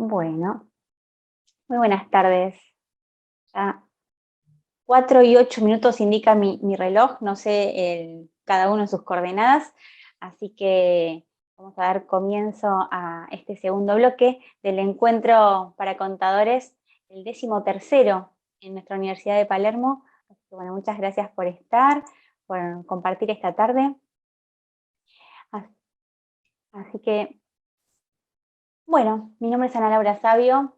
Bueno, muy buenas tardes. Ya 4:08 indica mi reloj, no sé cada uno sus coordenadas, así que vamos a dar comienzo a este segundo bloque del encuentro para contadores, el 13º en nuestra Universidad de Palermo. Así que bueno, muchas gracias por estar, por compartir esta tarde. Así que, bueno, mi nombre es Ana Laura Sabio,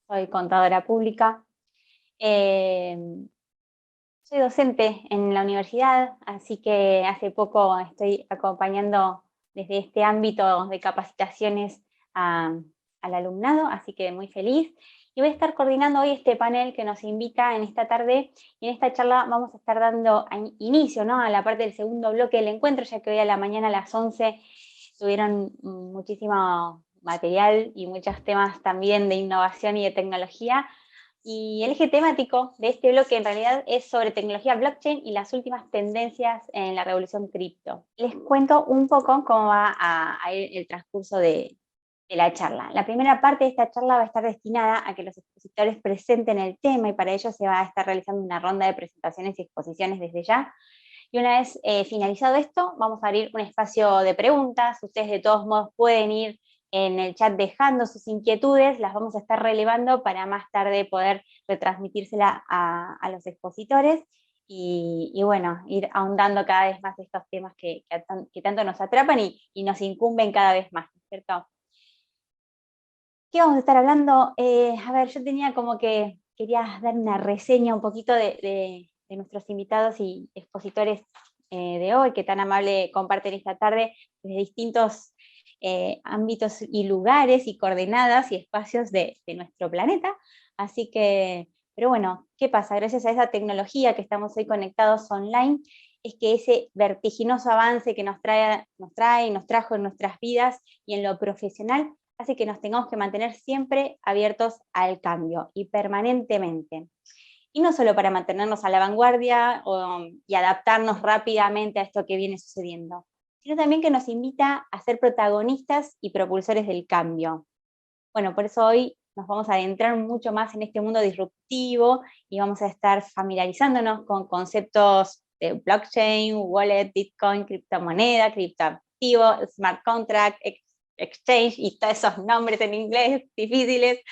soy contadora pública. Soy docente en la universidad, así que hace poco estoy acompañando desde este ámbito de capacitaciones al alumnado, así que muy feliz. Y voy a estar coordinando hoy este panel que nos invita en esta tarde, y en esta charla vamos a estar dando inicio, ¿no?, a la parte del segundo bloque del encuentro, ya que hoy a la mañana a las 11 tuvieron muchísimo material y muchos temas también de innovación y de tecnología. Y el eje temático de este bloque en realidad es sobre tecnología blockchain y las últimas tendencias en la revolución cripto. Les cuento un poco cómo va a ir el transcurso de la charla. La primera parte de esta charla va a estar destinada a que los expositores presenten el tema, y para ello se va a estar realizando una ronda de presentaciones y exposiciones desde ya. Y una vez finalizado esto, vamos a abrir un espacio de preguntas. Ustedes de todos modos pueden ir en el chat dejando sus inquietudes, las vamos a estar relevando para más tarde poder retransmitírsela a los expositores y bueno, ir ahondando cada vez más estos temas que tanto nos atrapan y nos incumben cada vez más, ¿cierto? ¿Qué vamos a estar hablando? A ver, yo tenía como que quería dar una reseña un poquito de nuestros invitados y expositores de hoy, que tan amable comparten esta tarde desde distintos ámbitos y lugares y coordenadas y espacios de nuestro planeta. Así que, pero bueno, ¿qué pasa? Gracias a esa tecnología que estamos hoy conectados online, es que ese vertiginoso avance que nos trajo en nuestras vidas y en lo profesional, hace que nos tengamos que mantener siempre abiertos al cambio y permanentemente. Y no solo para mantenernos a la vanguardia y adaptarnos rápidamente a esto que viene sucediendo, sino también que nos invita a ser protagonistas y propulsores del cambio. Bueno, por eso hoy nos vamos a adentrar mucho más en este mundo disruptivo y vamos a estar familiarizándonos con conceptos de blockchain, wallet, bitcoin, criptomoneda, criptoactivo, smart contract, exchange y todos esos nombres en inglés difíciles.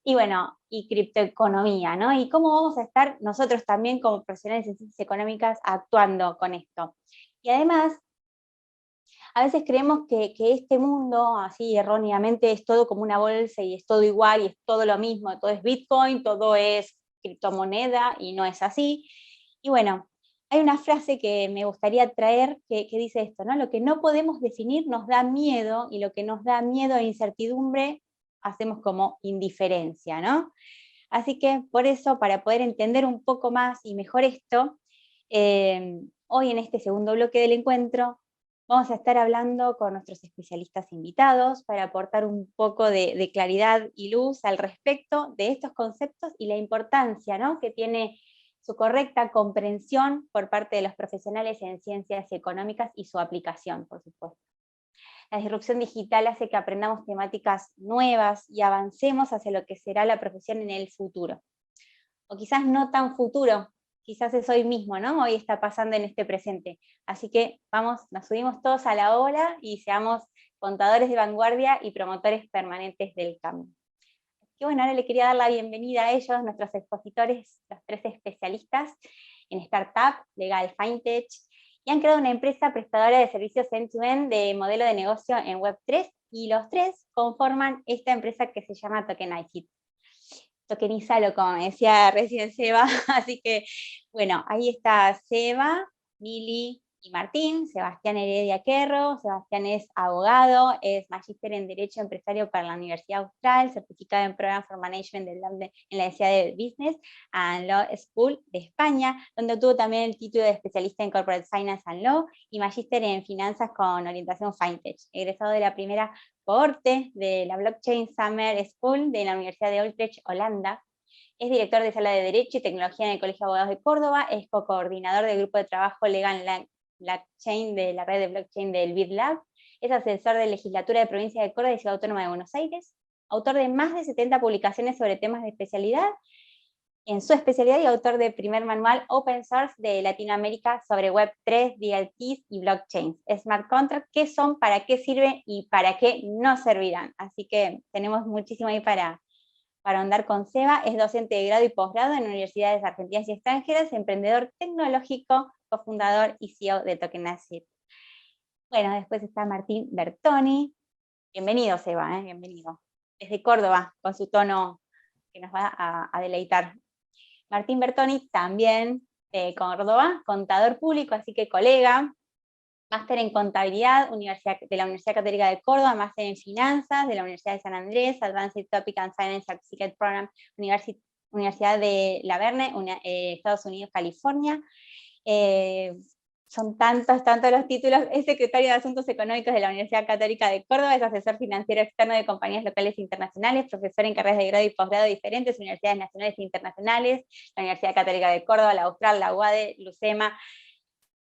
Y bueno, y criptoeconomía, ¿no? Y cómo vamos a estar nosotros también como profesionales en ciencias económicas actuando con esto. Y además, a veces creemos que este mundo, así erróneamente, es todo como una bolsa y es todo igual y es todo lo mismo, todo es Bitcoin, todo es criptomoneda, y no es así. Y bueno, hay una frase que me gustaría traer que dice esto, ¿no? Lo que no podemos definir nos da miedo, y lo que nos da miedo e incertidumbre hacemos como indiferencia, ¿no? Así que por eso, para poder entender un poco más y mejor esto, hoy en este segundo bloque del encuentro vamos a estar hablando con nuestros especialistas invitados para aportar un poco de claridad y luz al respecto de estos conceptos y la importancia, ¿no?, que tiene su correcta comprensión por parte de los profesionales en ciencias económicas y su aplicación, por supuesto. La disrupción digital hace que aprendamos temáticas nuevas y avancemos hacia lo que será la profesión en el futuro. O quizás no tan futuro, quizás es hoy mismo, ¿no? Hoy está pasando en este presente. Así que vamos, nos subimos todos a la ola y seamos contadores de vanguardia y promotores permanentes del cambio. Y bueno, ahora le quería dar la bienvenida a ellos, nuestros expositores, los tres especialistas en Startup, Legal, Fintech, y han creado una empresa prestadora de servicios end-to-end de modelo de negocio en Web3, y los tres conforman esta empresa que se llama Tokenizit. Tokenizalo, como me decía recién Seba. Así que, bueno, ahí está Seba, Mili y Martín. Sebastián Heredia Querro. Sebastián es abogado, es magíster en Derecho Empresario para la Universidad Austral, certificado en Program for Management en la Universidad de Business and Law School de España, donde obtuvo también el título de especialista en Corporate Finance and Law y magíster en Finanzas con orientación Fintech. Egresado de la primera cohorte de la Blockchain Summer School de la Universidad de Utrecht, Holanda. Es director de Sala de Derecho y Tecnología en el Colegio de Abogados de Córdoba, es co-coordinador del Grupo de Trabajo Legal Blockchain de la red de blockchain del BitLab, es asesor de Legislatura de Provincia de Córdoba y Ciudad Autónoma de Buenos Aires, autor de más de 70 publicaciones sobre temas de especialidad, en su especialidad, y autor del primer manual open source de Latinoamérica sobre Web3, DLTs y blockchains. Smart contracts, ¿qué son, para qué sirven y para qué no servirán? Así que tenemos muchísimo ahí para ahondar con Seba. Es docente de grado y posgrado en universidades argentinas y extranjeras, emprendedor tecnológico, cofundador y CEO de Tokenacid. Bueno, después está Martín Bertoni. Bienvenido, Seba, bienvenido. Desde Córdoba, con su tono que nos va a deleitar. Martín Bertoni, también de Córdoba, contador público, así que colega, máster en contabilidad de la Universidad Católica de Córdoba, máster en finanzas de la Universidad de San Andrés, Advanced Topic and Science Certificate Program, Universidad de La Verne, Estados Unidos, California. Son tantos los títulos. Es secretario de Asuntos Económicos de la Universidad Católica de Córdoba, es asesor financiero externo de compañías locales e internacionales, profesor en carreras de grado y posgrado de diferentes universidades nacionales e internacionales, la Universidad Católica de Córdoba, la Austral, la UADE, LUCEMA.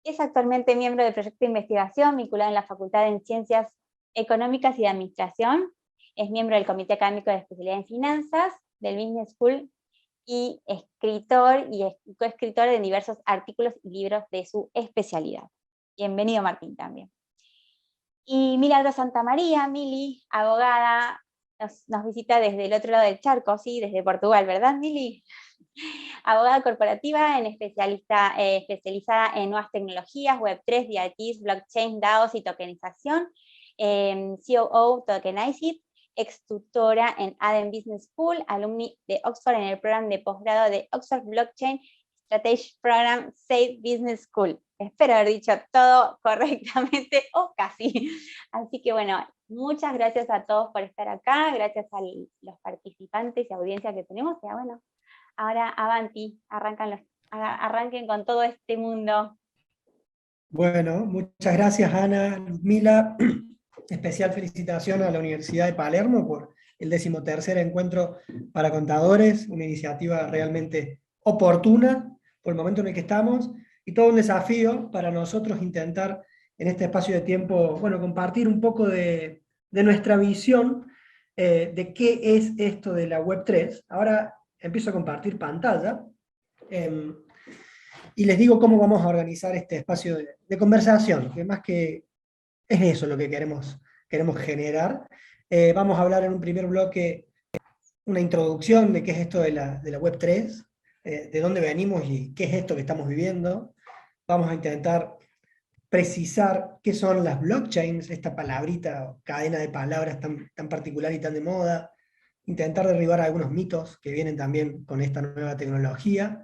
Es actualmente miembro del proyecto de investigación vinculado en la Facultad de Ciencias Económicas y de Administración. Es miembro del Comité Académico de Especialidad en Finanzas, del Business School, y escritor y coescritor de diversos artículos y libros de su especialidad. Bienvenido, Martín, también. Y Milagros Santamaría, Mili, abogada, nos visita desde el otro lado del charco, sí, desde Portugal, ¿verdad, Mili? Abogada corporativa, especializada en nuevas tecnologías, Web3, DLTs, blockchain, DAOs y tokenización, COO Tokenacid, ex tutora en Adem Business School, alumni de Oxford en el programa de posgrado de Oxford Blockchain Strategy Program Safe Business School. Espero haber dicho todo correctamente, o casi. Así que bueno, muchas gracias a todos por estar acá, gracias a los participantes y audiencia que tenemos. Y bueno, ahora avanti, arranquen con todo este mundo. Bueno, muchas gracias, Ana, Ludmila. Especial felicitación a la Universidad de Palermo por el 13º encuentro para contadores, una iniciativa realmente oportuna por el momento en el que estamos, y todo un desafío para nosotros intentar en este espacio de tiempo, bueno, compartir un poco de nuestra visión de qué es esto de la Web3. Ahora empiezo a compartir pantalla. Y les digo cómo vamos a organizar este espacio de conversación, que más que es eso lo que queremos generar. Vamos a hablar en un primer bloque una introducción de qué es esto de la Web3, de dónde venimos y qué es esto que estamos viviendo. Vamos a intentar precisar qué son las blockchains, esta palabrita o cadena de palabras tan particular y tan de moda. Intentar derribar algunos mitos que vienen también con esta nueva tecnología.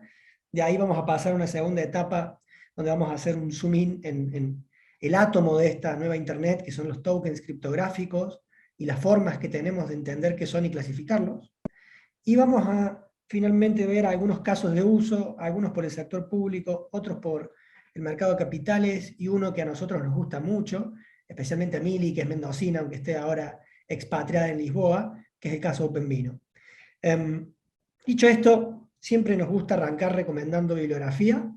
De ahí vamos a pasar a una segunda etapa donde vamos a hacer un zoom in en el átomo de esta nueva Internet, que son los tokens criptográficos y las formas que tenemos de entender qué son y clasificarlos. Y vamos a finalmente ver algunos casos de uso, algunos por el sector público, otros por el mercado de capitales, y uno que a nosotros nos gusta mucho, especialmente a Mili, que es mendocina, aunque esté ahora expatriada en Lisboa, que es el caso OpenVino. Dicho esto, siempre nos gusta arrancar recomendando bibliografía,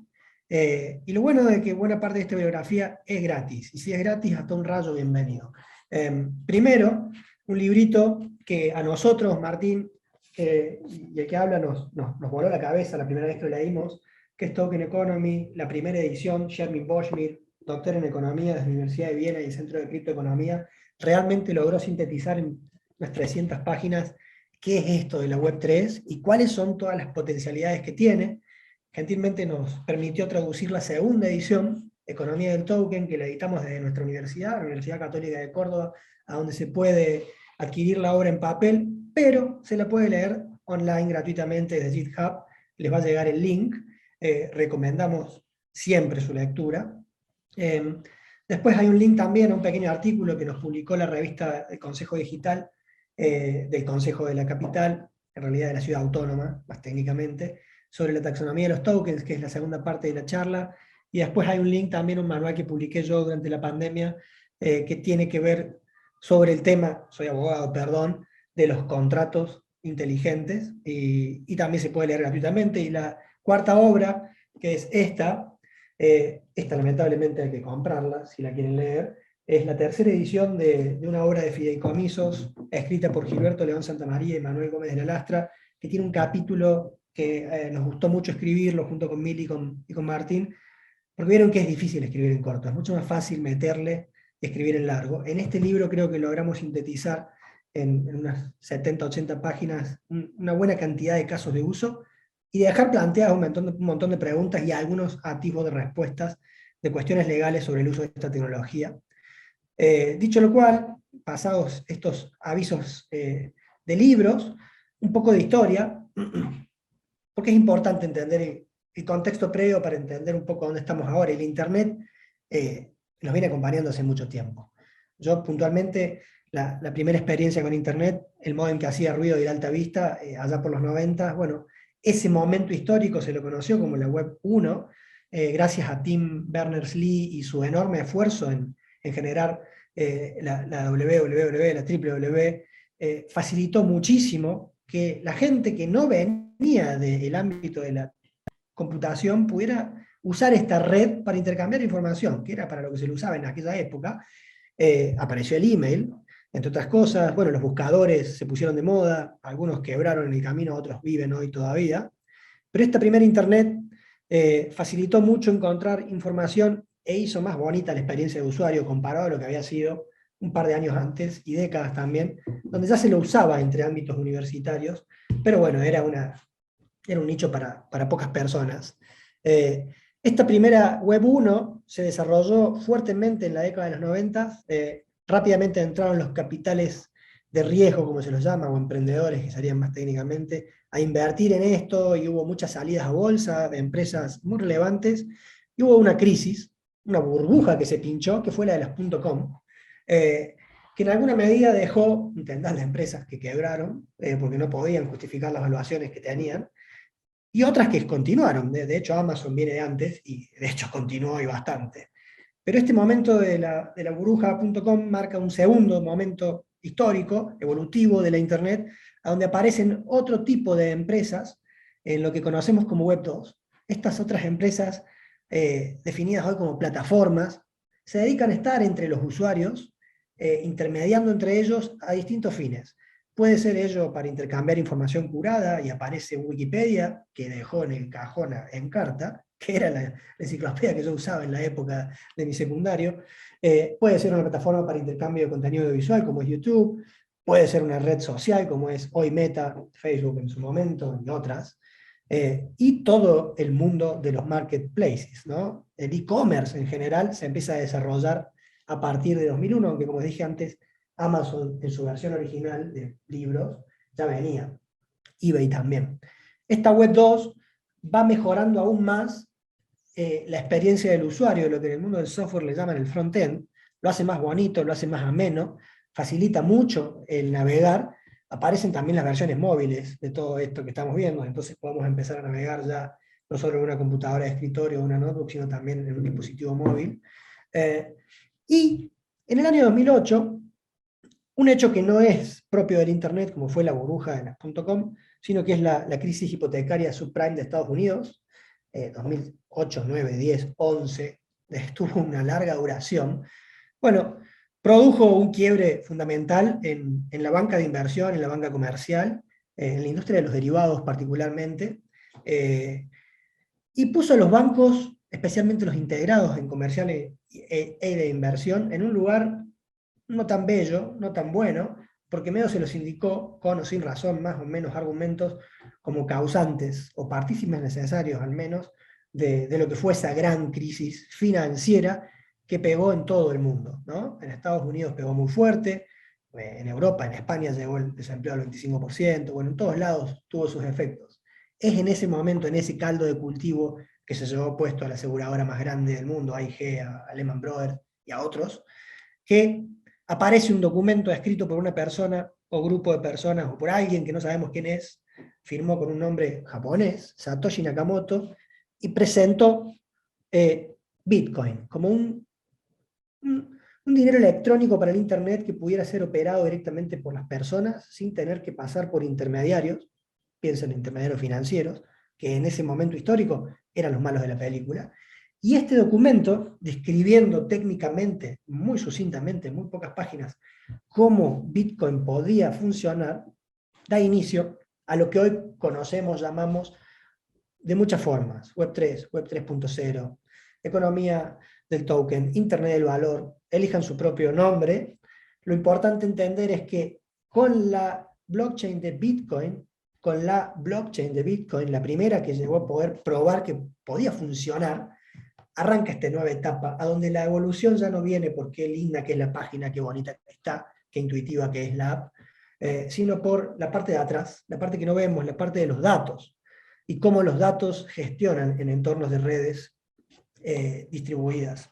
y lo bueno de que buena parte de esta bibliografía es gratis, y si es gratis, hasta un rayo, bienvenido. Primero, un librito que a nosotros, Martín, y el que habla nos voló la cabeza la primera vez que lo leímos, que es Token Economy, la primera edición, Shermin Boschmir, doctor en Economía desde la Universidad de Viena y el Centro de Criptoeconomía, realmente logró sintetizar en unas 300 páginas qué es esto de la Web3 y cuáles son todas las potencialidades que tiene. Gentilmente nos permitió traducir la segunda edición, Economía del Token, que la editamos desde nuestra universidad, la Universidad Católica de Córdoba, a donde se puede adquirir la obra en papel, pero se la puede leer online gratuitamente desde GitHub. Les va a llegar el link. Recomendamos siempre su lectura. Después hay un link también a un pequeño artículo que nos publicó la revista El Consejo Digital, del Consejo de la Capital, en realidad de la Ciudad Autónoma, más técnicamente, sobre la taxonomía de los tokens, que es la segunda parte de la charla. Y después hay un link también, un manual que publiqué yo durante la pandemia, que tiene que ver sobre el tema, soy abogado, perdón, de los contratos inteligentes, y también se puede leer gratuitamente. Y la cuarta obra, que es esta lamentablemente hay que comprarla si la quieren leer, Es la tercera edición de una obra de fideicomisos escrita por Gilberto León Santamaría y Manuel Gómez de la Lastra, que tiene un capítulo que nos gustó mucho escribirlo junto con Mili y con Martín, porque vieron que es difícil escribir en corto, es mucho más fácil meterle y escribir en largo. En este libro creo que logramos sintetizar en unas 70, 80 páginas una buena cantidad de casos de uso y dejar planteadas un montón de preguntas y algunos atisbos de respuestas de cuestiones legales sobre el uso de esta tecnología. Dicho lo cual, pasados estos avisos de libros, un poco de historia, porque es importante entender el contexto previo para entender un poco dónde estamos ahora. El Internet nos viene acompañando hace mucho tiempo. Yo puntualmente, la primera experiencia con Internet, el modo en que hacía ruido y de alta vista, allá por los 90, bueno, ese momento histórico se lo conoció como la Web 1, gracias a Tim Berners-Lee y su enorme esfuerzo en generar la www, la www, facilitó muchísimo que la gente que no venía del ámbito de la computación pudiera usar esta red para intercambiar información, que era para lo que se lo usaba en aquella época. Apareció el email, entre otras cosas. Bueno, los buscadores se pusieron de moda, algunos quebraron en el camino, otros viven hoy todavía. Pero esta primera Internet facilitó mucho encontrar información e hizo más bonita la experiencia de usuario comparado a lo que había sido un par de años antes y décadas también, donde ya se lo usaba entre ámbitos universitarios, pero bueno, era un nicho para pocas personas. Esta primera Web 1 se desarrolló fuertemente en la década de los 90, rápidamente entraron los capitales de riesgo, como se los llama, o emprendedores, que serían más técnicamente, a invertir en esto, y hubo muchas salidas a bolsa de empresas muy relevantes, y hubo una crisis, una burbuja que se pinchó, que fue la de las .com, que en alguna medida dejó un tendal de empresas que quebraron, porque no podían justificar las valuaciones que tenían, y otras que continuaron. De hecho, Amazon viene de antes, y de hecho continuó y bastante. Pero este momento de la burbuja.com marca un segundo momento histórico, evolutivo de la Internet, a donde aparecen otro tipo de empresas en lo que conocemos como Web 2. Estas otras empresas, definidas hoy como plataformas, se dedican a estar entre los usuarios, intermediando entre ellos a distintos fines. Puede ser ello para intercambiar información curada, y aparece Wikipedia, que dejó en el cajón en carta, que era la enciclopedia que yo usaba en la época de mi secundario. Puede ser una plataforma para intercambio de contenido audiovisual, como es YouTube. Puede ser una red social, como es hoy Meta, Facebook en su momento, y otras. Y todo el mundo de los marketplaces, ¿no? El e-commerce en general se empieza a desarrollar a partir de 2001, aunque como dije antes, Amazon en su versión original de libros ya venía. eBay también. Esta Web 2 va mejorando aún más la experiencia del usuario, lo que en el mundo del software le llaman el front-end. Lo hace más bonito, lo hace más ameno, facilita mucho el navegar. Aparecen también las versiones móviles de todo esto que estamos viendo, entonces podemos empezar a navegar ya no solo en una computadora de escritorio o una notebook, sino también en un dispositivo móvil. Y en el año 2008, un hecho que no es propio del Internet, como fue la burbuja de las .com, sino que es la crisis hipotecaria subprime de Estados Unidos, 2008, 9, 10, 11, tuvo una larga duración. Bueno, produjo un quiebre fundamental en la banca de inversión, en la banca comercial, en la industria de los derivados particularmente, y puso a los bancos, especialmente los integrados en comercial de inversión, en un lugar no tan bello, no tan bueno, porque medio se los indicó, con o sin razón, más o menos argumentos, como causantes o partícipes necesarios al menos de lo que fue esa gran crisis financiera que pegó en todo el mundo, ¿no? En Estados Unidos pegó muy fuerte, en Europa, en España llegó el desempleo al 25%, bueno, en todos lados tuvo sus efectos. Es en ese momento, en ese caldo de cultivo, que se llevó puesto a la aseguradora más grande del mundo, AIG, a Lehman Brothers y a otros, que aparece un documento escrito por una persona o grupo de personas o por alguien que no sabemos quién es, firmó con un nombre japonés, Satoshi Nakamoto, y presentó Bitcoin como un dinero electrónico para el Internet que pudiera ser operado directamente por las personas sin tener que pasar por intermediarios, piensen en intermediarios financieros, que en ese momento histórico eran los malos de la película, Y este documento, describiendo técnicamente, muy sucintamente, en muy pocas páginas, cómo Bitcoin podía funcionar, da inicio a lo que hoy conocemos, llamamos, de muchas formas: Web3, Web 3.0, economía del token, Internet del valor, elijan su propio nombre. Lo importante entender es que con la blockchain de Bitcoin, la primera que llegó a poder probar que podía funcionar, arranca esta nueva etapa, a donde la evolución ya no viene por qué linda que es la página, qué bonita que está, qué intuitiva que es la app, sino por la parte de atrás, la parte que no vemos, la parte de los datos, y cómo los datos gestionan en entornos de redes distribuidas.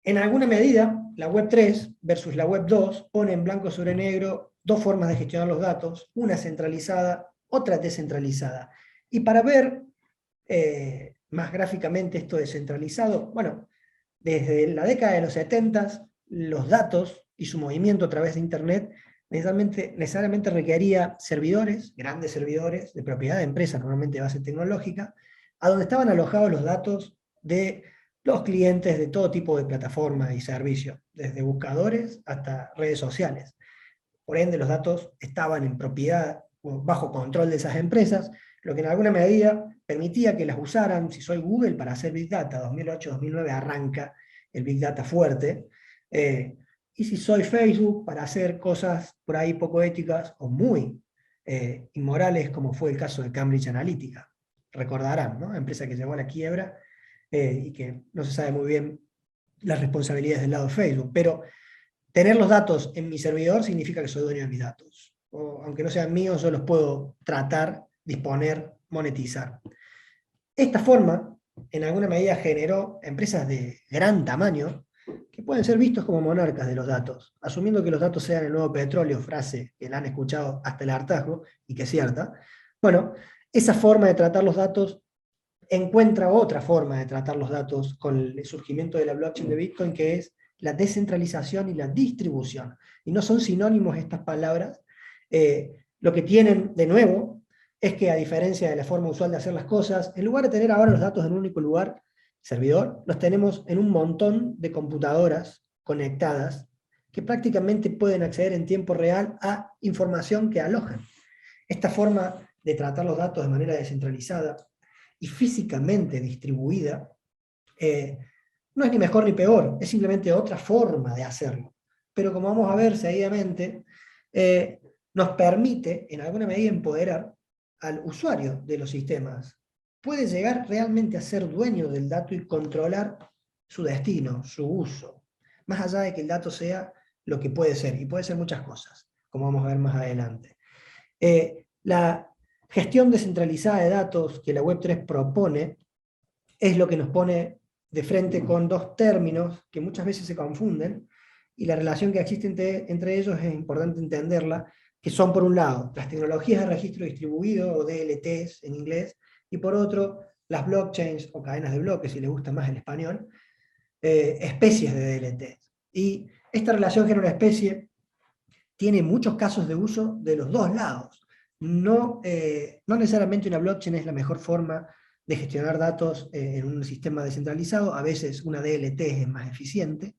En alguna medida, la Web 3 versus la Web 2 pone en blanco sobre negro dos formas de gestionar los datos, una centralizada, otra descentralizada. Y para ver más gráficamente esto descentralizado, bueno, desde la década de los 70, los datos y su movimiento a través de Internet necesariamente requería servidores, grandes servidores, de propiedad de empresas, normalmente de base tecnológica, a donde estaban alojados los datos de los clientes de todo tipo de plataformas y servicios, desde buscadores hasta redes sociales. Por ende, los datos estaban en propiedad o bajo control de esas empresas, lo que en alguna medida permitía que las usaran. Si soy Google, para hacer Big Data, 2008-2009 arranca el Big Data fuerte, y si soy Facebook, para hacer cosas por ahí poco éticas o muy inmorales, como fue el caso de Cambridge Analytica. Recordarán, ¿no? Empresa que llegó a la quiebra y que no se sabe muy bien las responsabilidades del lado de Facebook, pero tener los datos en mi servidor significa que soy dueño de mis datos. O, aunque no sean míos, yo los puedo tratar, disponer, monetizar. Esta forma, en alguna medida, generó empresas de gran tamaño que pueden ser vistos como monarcas de los datos, asumiendo que los datos sean el nuevo petróleo, frase que la han escuchado hasta el hartazgo y que es cierta. Bueno, esa forma de tratar los datos encuentra otra forma de tratar los datos con el surgimiento de la blockchain de Bitcoin, que es la descentralización y la distribución. Y no son sinónimos estas palabras. Lo que tienen de nuevo es que, a diferencia de la forma usual de hacer las cosas, en lugar de tener ahora los datos en un único lugar, servidor, los tenemos en un montón de computadoras conectadas que prácticamente pueden acceder en tiempo real a información que alojan. Esta forma de tratar los datos de manera descentralizada y físicamente distribuida, no es ni mejor ni peor, es simplemente otra forma de hacerlo. Pero como vamos a ver seguidamente, nos permite en alguna medida empoderar al usuario de los sistemas. Puede llegar realmente a ser dueño del dato y controlar su destino, su uso, más allá de que el dato sea lo que puede ser, y puede ser muchas cosas, como vamos a ver más adelante. La gestión descentralizada de datos que la Web3 propone es lo que nos pone de frente con dos términos que muchas veces se confunden, y la relación que existe entre ellos es importante entenderla, que son, por un lado, las tecnologías de registro distribuido, o DLTs en inglés, y por otro, las blockchains o cadenas de bloques, si les gusta más el español, especies de DLTs. Y esta relación género-especie tiene muchos casos de uso de los dos lados. No necesariamente una blockchain es la mejor forma de gestionar datos en un sistema descentralizado. A veces una DLT es más eficiente,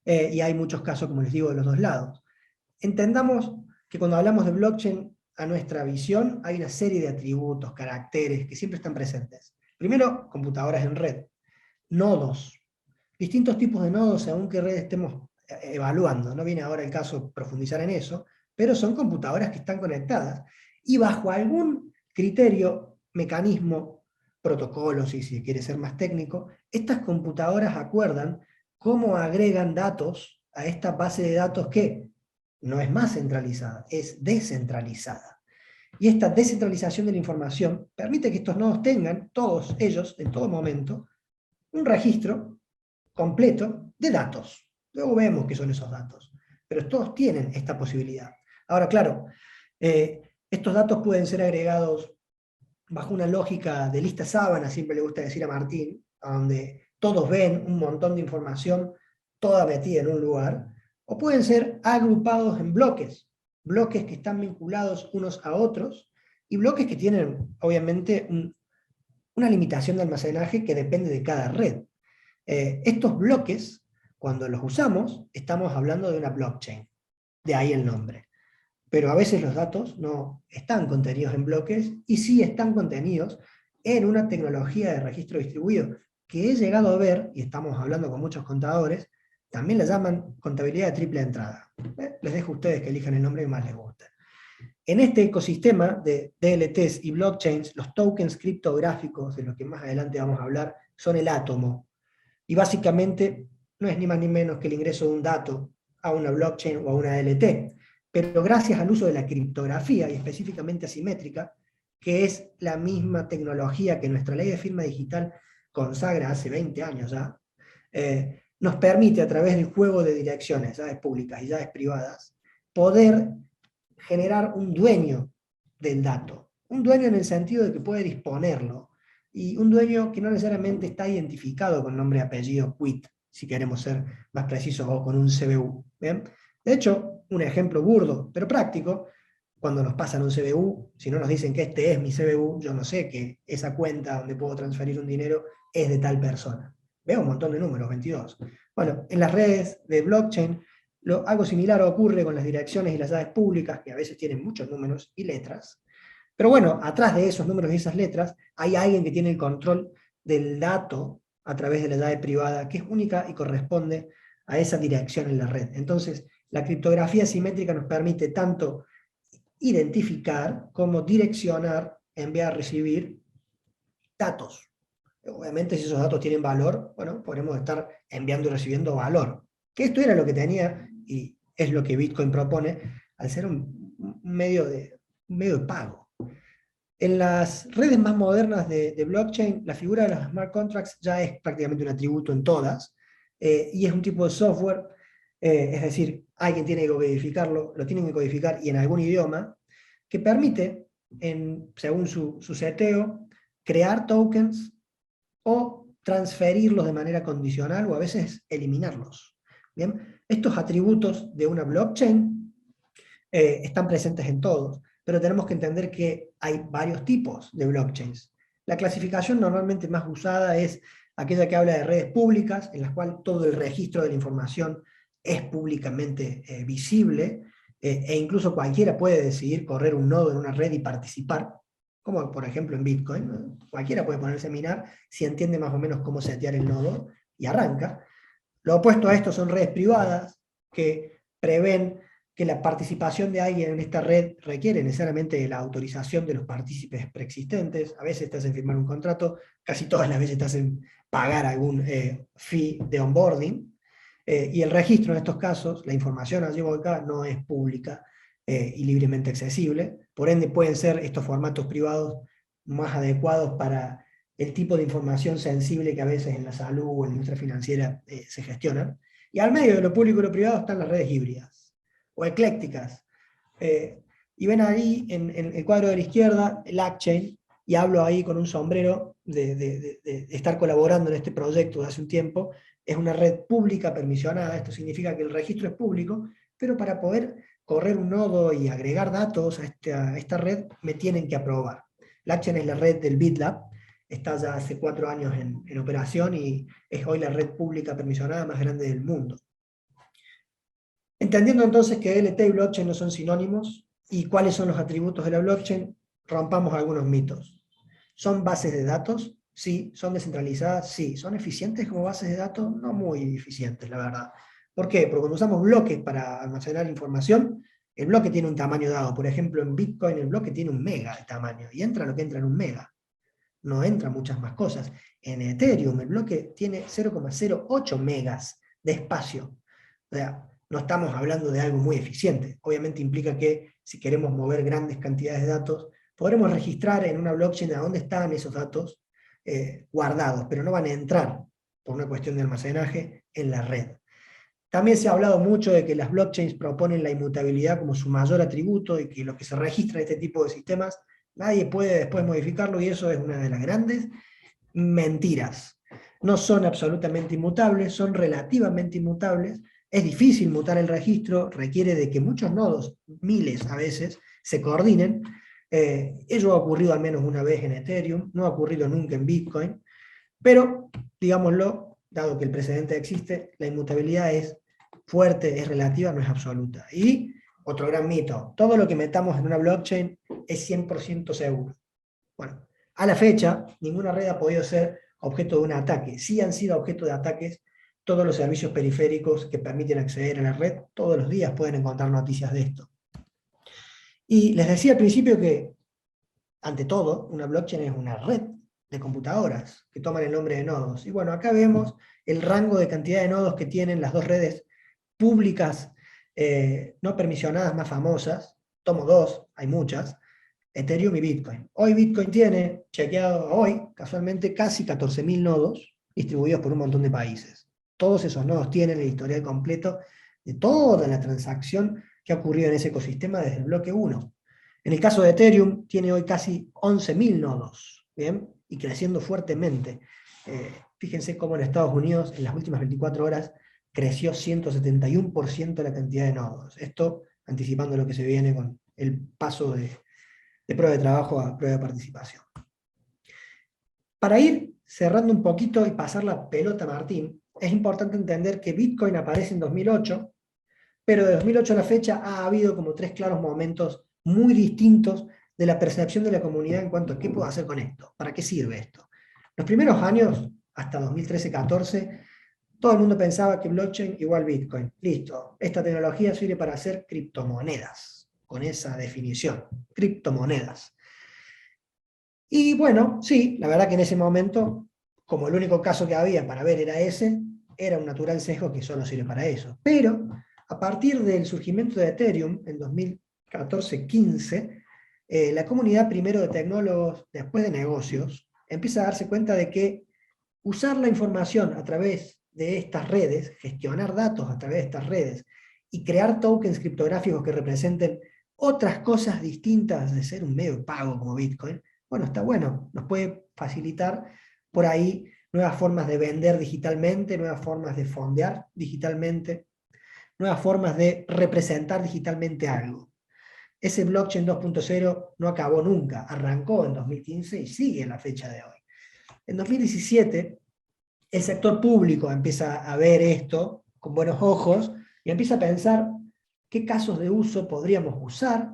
y hay muchos casos, como les digo, de los dos lados. Entendamos que cuando hablamos de blockchain, a nuestra visión hay una serie de atributos, caracteres que siempre están presentes. Primero, computadoras en red, nodos, distintos tipos de nodos según qué red estemos evaluando. No viene ahora el caso profundizar en eso, pero son computadoras que están conectadas y bajo algún criterio, mecanismo, protocolo, si quiere ser más técnico, estas computadoras acuerdan cómo agregan datos a esta base de datos que no es más centralizada, es descentralizada. Y esta descentralización de la información permite que estos nodos tengan, todos ellos, en todo momento, un registro completo de datos. Luego vemos qué son esos datos, pero todos tienen esta posibilidad. Ahora, claro, estos datos pueden ser agregados bajo una lógica de lista sábana, siempre le gusta decir a Martín, donde todos ven un montón de información toda metida en un lugar, o pueden ser agrupados en bloques, bloques que están vinculados unos a otros, y bloques que tienen, obviamente, una limitación de almacenaje que depende de cada red. Estos bloques, cuando los usamos, estamos hablando de una blockchain, de ahí el nombre. Pero a veces los datos no están contenidos en bloques, y sí están contenidos en una tecnología de registro distribuido, que he llegado a ver, y estamos hablando con muchos contadores, también la llaman contabilidad de triple entrada. Les dejo a ustedes que elijan el nombre que más les guste. En este ecosistema de DLTs y blockchains, los tokens criptográficos, de los que más adelante vamos a hablar, son el átomo. Y básicamente no es ni más ni menos que el ingreso de un dato a una blockchain o a una DLT. Pero gracias al uso de la criptografía, y específicamente asimétrica, que es la misma tecnología que nuestra ley de firma digital consagra hace 20 años ya, nos permite, a través del juego de direcciones, llaves públicas y llaves privadas, poder generar un dueño del dato. Un dueño en el sentido de que puede disponerlo, y un dueño que no necesariamente está identificado con nombre y apellido quit, si queremos ser más precisos, o con un CBU. ¿Bien? De hecho, un ejemplo burdo, pero práctico: cuando nos pasan un CBU, si no nos dicen que este es mi CBU, yo no sé que esa cuenta donde puedo transferir un dinero es de tal persona. Veo un montón de números, 22. Bueno, en las redes de blockchain, algo similar ocurre con las direcciones y las llaves públicas, que a veces tienen muchos números y letras. Pero bueno, atrás de esos números y esas letras hay alguien que tiene el control del dato a través de la llave privada, que es única y corresponde a esa dirección en la red. Entonces, la criptografía simétrica nos permite tanto identificar como direccionar, enviar, recibir datos. Obviamente, si esos datos tienen valor, bueno, podremos estar enviando y recibiendo valor. Que esto era lo que tenía, y es lo que Bitcoin propone, al ser un medio de pago. En las redes más modernas de blockchain, la figura de los smart contracts ya es prácticamente un atributo en todas, y es un tipo de software, es decir, alguien tiene que codificarlo, lo tienen que codificar y en algún idioma, que permite, según su seteo, crear tokens o transferirlos de manera condicional, o a veces eliminarlos. ¿Bien? Estos atributos de una blockchain están presentes en todos, pero tenemos que entender que hay varios tipos de blockchains. La clasificación normalmente más usada es aquella que habla de redes públicas, en las cuales todo el registro de la información es públicamente visible, e incluso cualquiera puede decidir correr un nodo en una red y participar, como por ejemplo en Bitcoin, ¿no? Cualquiera puede ponerse a minar si entiende más o menos cómo setear el nodo y arranca. Lo opuesto a esto son redes privadas, que prevén que la participación de alguien en esta red requiere necesariamente la autorización de los partícipes preexistentes. A veces te hacen firmar un contrato, casi todas las veces te hacen pagar algún fee de onboarding, y el registro en estos casos, la información allí o acá, no es pública y libremente accesible. Por ende, pueden ser estos formatos privados más adecuados para el tipo de información sensible que a veces en la salud o en la industria financiera se gestionan. Y al medio de lo público y lo privado están las redes híbridas o eclécticas. Y ven ahí en el cuadro de la izquierda el Blockchain, y hablo ahí con un sombrero de estar colaborando en este proyecto de hace un tiempo. Es una red pública permisionada. Esto significa que el registro es público, pero para poder correr un nodo y agregar datos a esta red me tienen que aprobar. Blockchain es la red del BitLab, está ya hace 4 años en operación y es hoy la red pública permisionada más grande del mundo. Entendiendo entonces que DLT y blockchain no son sinónimos, y cuáles son los atributos de la blockchain, rompamos algunos mitos. ¿Son bases de datos? Sí. ¿Son descentralizadas? Sí. ¿Son eficientes como bases de datos? No muy eficientes, la verdad. ¿Por qué? Porque cuando usamos bloques para almacenar información, el bloque tiene un tamaño dado. Por ejemplo, en Bitcoin el bloque tiene 1 mega de tamaño, y entra lo que entra en 1 mega. No entran muchas más cosas. En Ethereum el bloque tiene 0,08 megas de espacio. O sea, no estamos hablando de algo muy eficiente. Obviamente implica que si queremos mover grandes cantidades de datos, podremos registrar en una blockchain a dónde están esos datos guardados, pero no van a entrar, por una cuestión de almacenaje, en la red. También se ha hablado mucho de que las blockchains proponen la inmutabilidad como su mayor atributo, y que lo que se registra en este tipo de sistemas nadie puede después modificarlo, y eso es una de las grandes mentiras. No son absolutamente inmutables, son relativamente inmutables. Es difícil mutar el registro, requiere de que muchos nodos, miles a veces, se coordinen, Ello ha ocurrido al menos una vez en Ethereum, no ha ocurrido nunca en Bitcoin, pero, digámoslo, dado que el precedente existe, la inmutabilidad es fuerte, es relativa, no es absoluta. Y otro gran mito, todo lo que metamos en una blockchain es 100% seguro. Bueno, a la fecha, ninguna red ha podido ser objeto de un ataque. Sí han sido objeto de ataques todos los servicios periféricos que permiten acceder a la red. Todos los días pueden encontrar noticias de esto. Y les decía al principio que, ante todo, una blockchain es una red de computadoras que toman el nombre de nodos. Y bueno, acá vemos el rango de cantidad de nodos que tienen las dos redes públicas no permisionadas más famosas. Tomo dos, hay muchas. Ethereum y Bitcoin. Hoy Bitcoin tiene, chequeado hoy, casualmente, casi 14.000 nodos distribuidos por un montón de países. Todos esos nodos tienen el historial completo de toda la transacción que ha ocurrido en ese ecosistema desde el bloque 1. En el caso de Ethereum, tiene hoy casi 11.000 nodos, ¿bien? Y creciendo fuertemente. Fíjense cómo en Estados Unidos, en las últimas 24 horas, creció 171% la cantidad de nodos. Esto anticipando lo que se viene con el paso de prueba de trabajo a prueba de participación. Para ir cerrando un poquito y pasar la pelota a Martín, es importante entender que Bitcoin aparece en 2008, pero de 2008 a la fecha ha habido como tres claros momentos muy distintos de la percepción de la comunidad en cuanto a qué puedo hacer con esto, para qué sirve esto. Los primeros años, hasta 2013-14, todo el mundo pensaba que blockchain igual Bitcoin. Listo, esta tecnología sirve para hacer criptomonedas, con esa definición, criptomonedas. Y bueno, sí, la verdad que en ese momento, como el único caso que había para ver era ese, era un natural sesgo que solo sirve para eso. Pero a partir del surgimiento de Ethereum en 2014-15, la comunidad primero de tecnólogos, después de negocios, empieza a darse cuenta de que usar la información a través de estas redes, gestionar datos a través de estas redes y crear tokens criptográficos que representen otras cosas distintas de ser un medio de pago como Bitcoin, bueno, está bueno, nos puede facilitar por ahí nuevas formas de vender digitalmente, nuevas formas de fondear digitalmente, nuevas formas de representar digitalmente algo. Ese blockchain 2.0 no acabó nunca, arrancó en 2015 y sigue en la fecha de hoy. En 2017, el sector público empieza a ver esto con buenos ojos y empieza a pensar qué casos de uso podríamos usar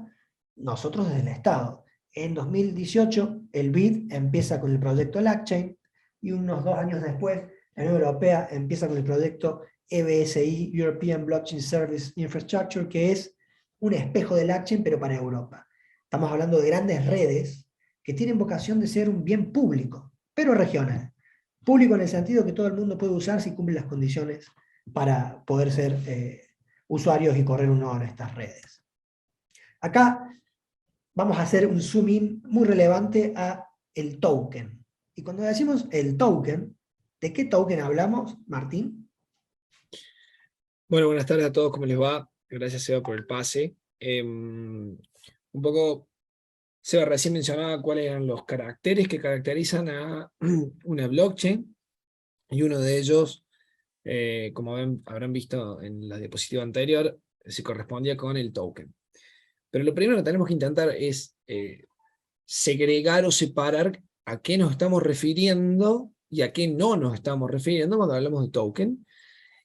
nosotros desde el Estado. En 2018, el BID empieza con el proyecto LACChain y unos 2 años después, la Unión Europea empieza con el proyecto EBSI, European Blockchain Service Infrastructure, que es un espejo de LACChain, pero para Europa. Estamos hablando de grandes redes que tienen vocación de ser un bien público, pero regional. Público en el sentido que todo el mundo puede usar si cumple las condiciones para poder ser usuarios y correr un nodo en estas redes. Acá vamos a hacer un zoom in muy relevante a el token. Y cuando decimos el token, ¿de qué token hablamos, Martín? Bueno, buenas tardes a todos, ¿cómo les va? Gracias, Seba, por el pase. Un poco, Seba recién mencionaba cuáles eran los caracteres que caracterizan a una blockchain, y uno de ellos, como habrán visto en la diapositiva anterior, se correspondía con el token. Pero lo primero que tenemos que intentar es segregar o separar a qué nos estamos refiriendo y a qué no nos estamos refiriendo cuando hablamos de token,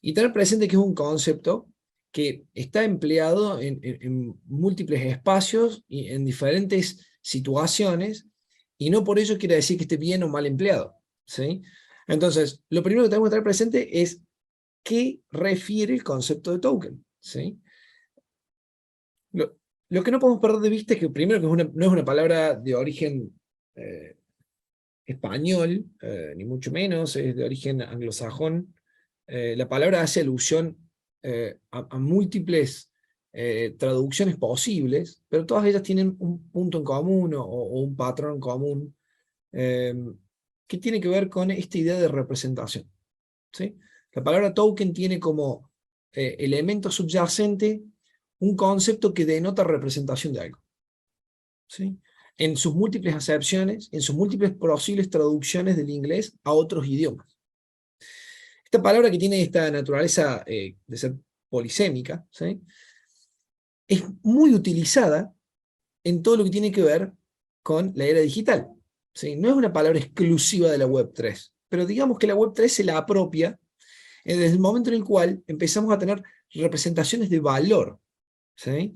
y tener presente que es un concepto que está empleado en múltiples espacios y en diferentes situaciones, y no por ello quiere decir que esté bien o mal empleado, ¿sí? Entonces, lo primero que tenemos que tener presente es qué refiere el concepto de token, ¿sí? Lo que no podemos perder de vista es que primero que no es una palabra de origen español, ni mucho menos, es de origen anglosajón. La palabra hace alusión a múltiples traducciones posibles, pero todas ellas tienen un punto en común o un patrón común que tiene que ver con esta idea de representación, ¿sí? La palabra token tiene como elemento subyacente un concepto que denota representación de algo, ¿sí? En sus múltiples acepciones, en sus múltiples posibles traducciones del inglés a otros idiomas. Esta palabra, que tiene esta naturaleza de ser polisémica, ¿sí?, es muy utilizada en todo lo que tiene que ver con la era digital. ¿Sí? No es una palabra exclusiva de la Web3, pero digamos que la Web3 se la apropia desde el momento en el cual empezamos a tener representaciones de valor, ¿sí?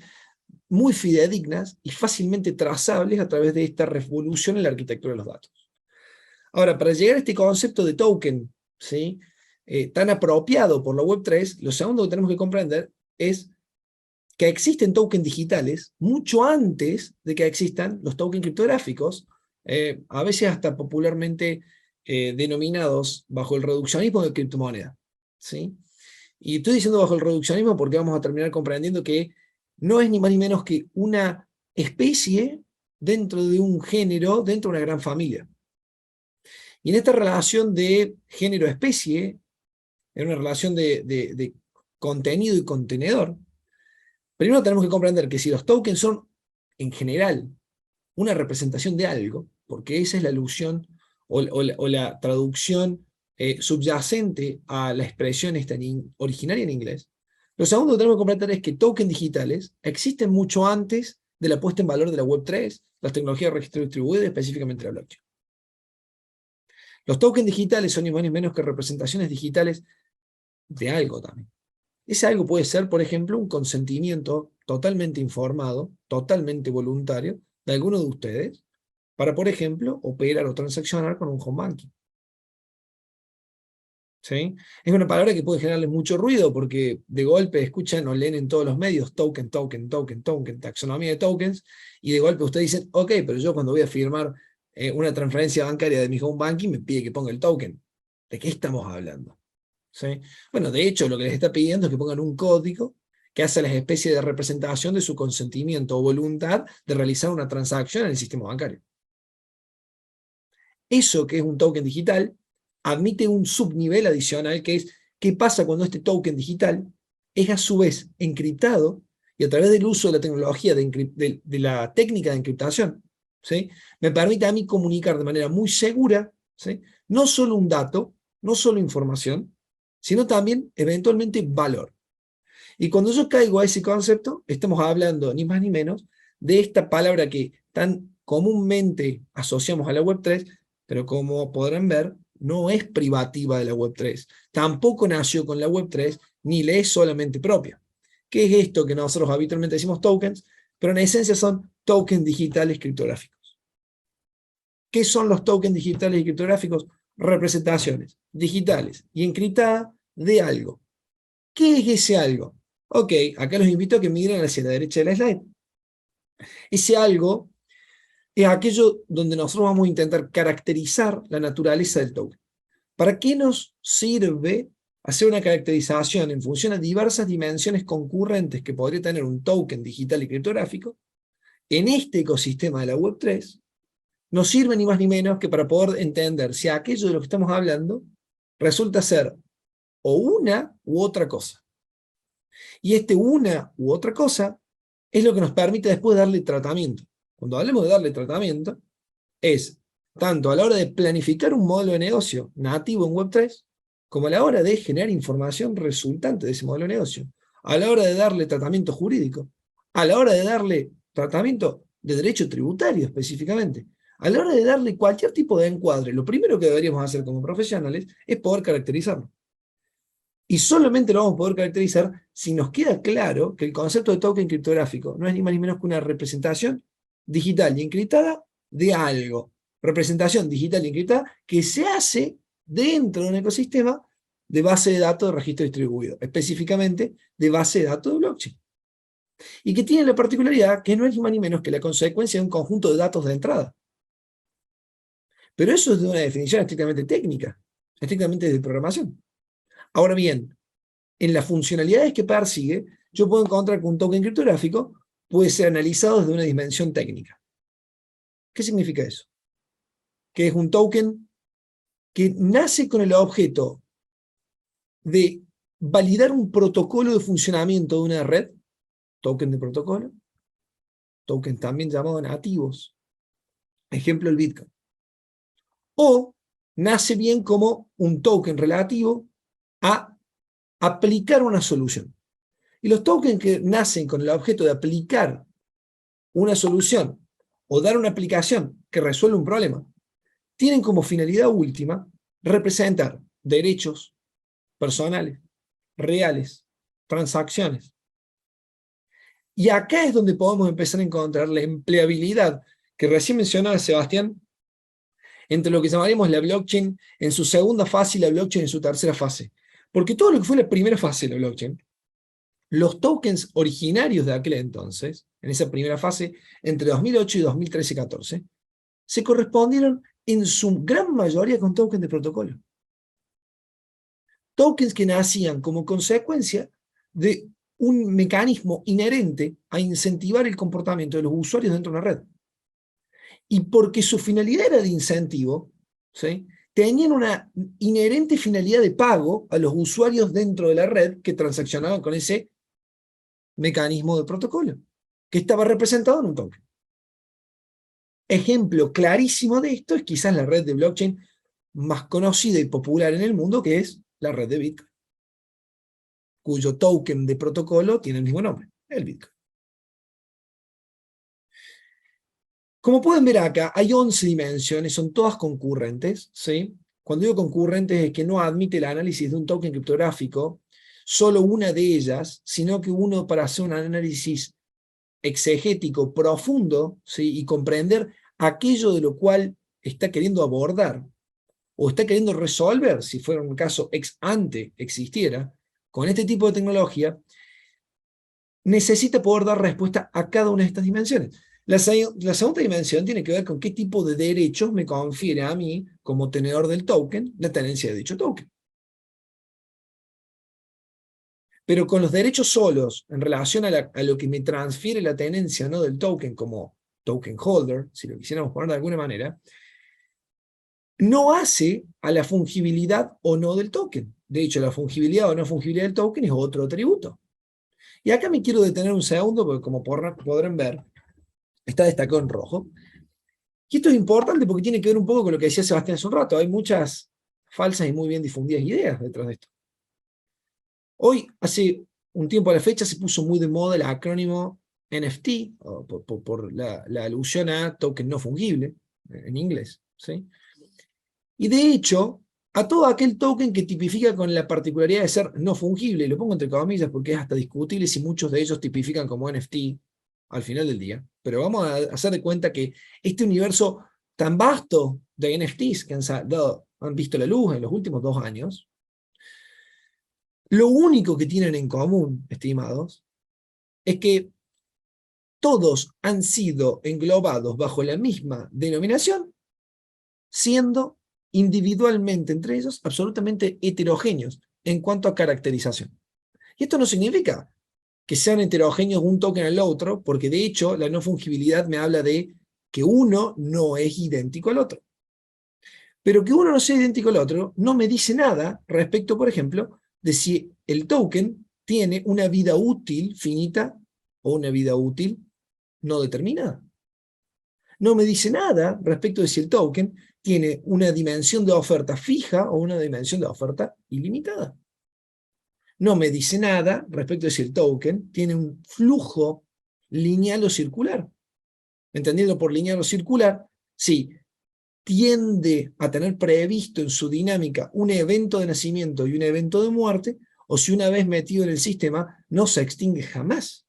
Muy fidedignas y fácilmente trazables a través de esta revolución en la arquitectura de los datos. Ahora, para llegar a este concepto de token, ¿sí? Tan apropiado por la Web3, lo segundo que tenemos que comprender es que existen tokens digitales mucho antes de que existan los tokens criptográficos, a veces hasta popularmente denominados bajo el reduccionismo de criptomoneda, ¿sí? Y estoy diciendo bajo el reduccionismo porque vamos a terminar comprendiendo que no es ni más ni menos que una especie dentro de un género, dentro de una gran familia. Y en esta relación de género-especie, en una relación de contenido y contenedor, primero tenemos que comprender que si los tokens son, en general, una representación de algo, porque esa es la alusión o la traducción subyacente a la expresión originaria en inglés, lo segundo que tenemos que comprender es que tokens digitales existen mucho antes de la puesta en valor de la Web3, las tecnologías de registro distribuido y específicamente la blockchain. Los tokens digitales son ni más ni menos que representaciones digitales de algo también. Ese algo puede ser, por ejemplo, un consentimiento totalmente informado, totalmente voluntario, de alguno de ustedes, para, por ejemplo, operar o transaccionar con un home banking. ¿Sí? Es una palabra que puede generarles mucho ruido, porque de golpe escuchan o leen en todos los medios token, token, token, token, taxonomía de tokens, y de golpe ustedes dicen, ok, pero yo cuando voy a firmar una transferencia bancaria de mi home banking me pide que ponga el token. ¿De qué estamos hablando? ¿Sí? Bueno, de hecho, lo que les está pidiendo es que pongan un código que hace la especie de representación de su consentimiento o voluntad de realizar una transacción en el sistema bancario. Eso que es un token digital admite un subnivel adicional que es qué pasa cuando este token digital es a su vez encriptado y a través del uso de la tecnología de la técnica de encriptación, ¿sí? Me permite a mí comunicar de manera muy segura, ¿sí? No solo un dato, no solo información, sino también eventualmente valor. Y cuando yo caigo a ese concepto, estamos hablando ni más ni menos de esta palabra que tan comúnmente asociamos a la Web3, pero como podrán ver, no es privativa de la Web3. Tampoco nació con la Web3, ni le es solamente propia. ¿Qué es esto que nosotros habitualmente decimos tokens? Pero en esencia son tokens digitales criptográficos. ¿Qué son los tokens digitales y criptográficos? Representaciones digitales y encriptadas de algo. ¿Qué es ese algo? Ok, acá los invito a que miren hacia la derecha de la slide. Ese algo es aquello donde nosotros vamos a intentar caracterizar la naturaleza del token. ¿Para qué nos sirve hacer una caracterización en función a diversas dimensiones concurrentes que podría tener un token digital y criptográfico? En este ecosistema de la Web3, nos sirve ni más ni menos que para poder entender si aquello de lo que estamos hablando resulta ser o una u otra cosa. Y una u otra cosa es lo que nos permite después darle tratamiento. Cuando hablemos de darle tratamiento, es tanto a la hora de planificar un modelo de negocio nativo en Web3, como a la hora de generar información resultante de ese modelo de negocio, a la hora de darle tratamiento jurídico, a la hora de darle tratamiento de derecho tributario específicamente, a la hora de darle cualquier tipo de encuadre. Lo primero que deberíamos hacer como profesionales es poder caracterizarlo. Y solamente lo vamos a poder caracterizar si nos queda claro que el concepto de token criptográfico no es ni más ni menos que una representación digital y encriptada de algo. Representación digital y encriptada que se hace dentro de un ecosistema de base de datos de registro distribuido, específicamente de base de datos de blockchain. Y que tiene la particularidad que no es ni más ni menos que la consecuencia de un conjunto de datos de entrada. Pero eso es de una definición estrictamente técnica, estrictamente de programación. Ahora bien, en las funcionalidades que persigue, yo puedo encontrar que un token criptográfico puede ser analizado desde una dimensión técnica. ¿Qué significa eso? Que es un token que nace con el objeto de validar un protocolo de funcionamiento de una red, token de protocolo, token también llamado nativos, ejemplo el Bitcoin. O nace bien como un token relativo a aplicar una solución. Y los tokens que nacen con el objeto de aplicar una solución o dar una aplicación que resuelve un problema, tienen como finalidad última representar derechos personales, reales, transacciones. Y acá es donde podemos empezar a encontrar la empleabilidad que recién mencionaba Sebastián, entre lo que llamaríamos la blockchain en su segunda fase y la blockchain en su tercera fase. Porque todo lo que fue la primera fase de la blockchain, los tokens originarios de aquel entonces, en esa primera fase, entre 2008 y 2013-14, se correspondieron en su gran mayoría con tokens de protocolo. Tokens que nacían como consecuencia de un mecanismo inherente a incentivar el comportamiento de los usuarios dentro de una red. Y porque su finalidad era de incentivo, ¿sí?, tenían una inherente finalidad de pago a los usuarios dentro de la red que transaccionaban con ese mecanismo de protocolo, que estaba representado en un token. Ejemplo clarísimo de esto es quizás la red de blockchain más conocida y popular en el mundo, que es la red de Bitcoin, cuyo token de protocolo tiene el mismo nombre, el Bitcoin. Como pueden ver acá, hay 11 dimensiones, son todas concurrentes, ¿sí? Cuando digo concurrentes es que no admite el análisis de un token criptográfico, solo una de ellas, sino que uno para hacer un análisis exegético profundo, ¿sí?, y comprender aquello de lo cual está queriendo abordar o está queriendo resolver, si fuera un caso ex ante existiera, con este tipo de tecnología, necesita poder dar respuesta a cada una de estas dimensiones. La segunda dimensión tiene que ver con qué tipo de derechos me confiere a mí, como tenedor del token, la tenencia de dicho token. Pero con los derechos solos, en relación a lo que me transfiere la tenencia, ¿no?, del token como token holder, si lo quisiéramos poner de alguna manera, no hace a la fungibilidad o no del token. De hecho, la fungibilidad o no fungibilidad del token es otro atributo. Y acá me quiero detener un segundo, porque como podrán ver, está destacado en rojo. Y esto es importante porque tiene que ver un poco con lo que decía Sebastián hace un rato. Hay muchas falsas y muy bien difundidas ideas detrás de esto. Hoy, hace un tiempo a la fecha, se puso muy de moda el acrónimo NFT, por la alusión a token no fungible, en inglés, ¿sí? Y de hecho, a todo aquel token que tipifica con la particularidad de ser no fungible, y lo pongo entre comillas porque es hasta discutible si muchos de ellos tipifican como NFT al final del día, pero vamos a hacer de cuenta que este universo tan vasto de NFTs que han visto la luz en los últimos 2 años, lo único que tienen en común, estimados, es que todos han sido englobados bajo la misma denominación, siendo individualmente entre ellos absolutamente heterogéneos en cuanto a caracterización. Y esto no significa que sean heterogéneos un token al otro, porque de hecho la no fungibilidad me habla de que uno no es idéntico al otro. Pero que uno no sea idéntico al otro no me dice nada respecto, por ejemplo, de si el token tiene una vida útil finita o una vida útil no determinada. No me dice nada respecto de si el token tiene una dimensión de oferta fija o una dimensión de oferta ilimitada. No me dice nada respecto de si el token tiene un flujo lineal o circular. Entendiendo por lineal o circular, si tiende a tener previsto en su dinámica un evento de nacimiento y un evento de muerte, o si una vez metido en el sistema no se extingue jamás.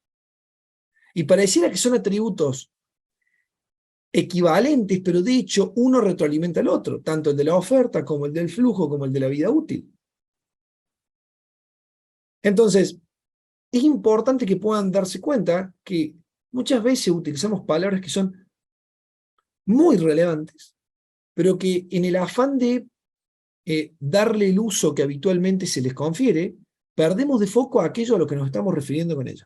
Y pareciera que son atributos equivalentes, pero de hecho uno retroalimenta al otro, tanto el de la oferta como el del flujo como el de la vida útil. Entonces, es importante que puedan darse cuenta que muchas veces utilizamos palabras que son muy relevantes, pero que en el afán de darle el uso que habitualmente se les confiere, perdemos de foco aquello a lo que nos estamos refiriendo con ello.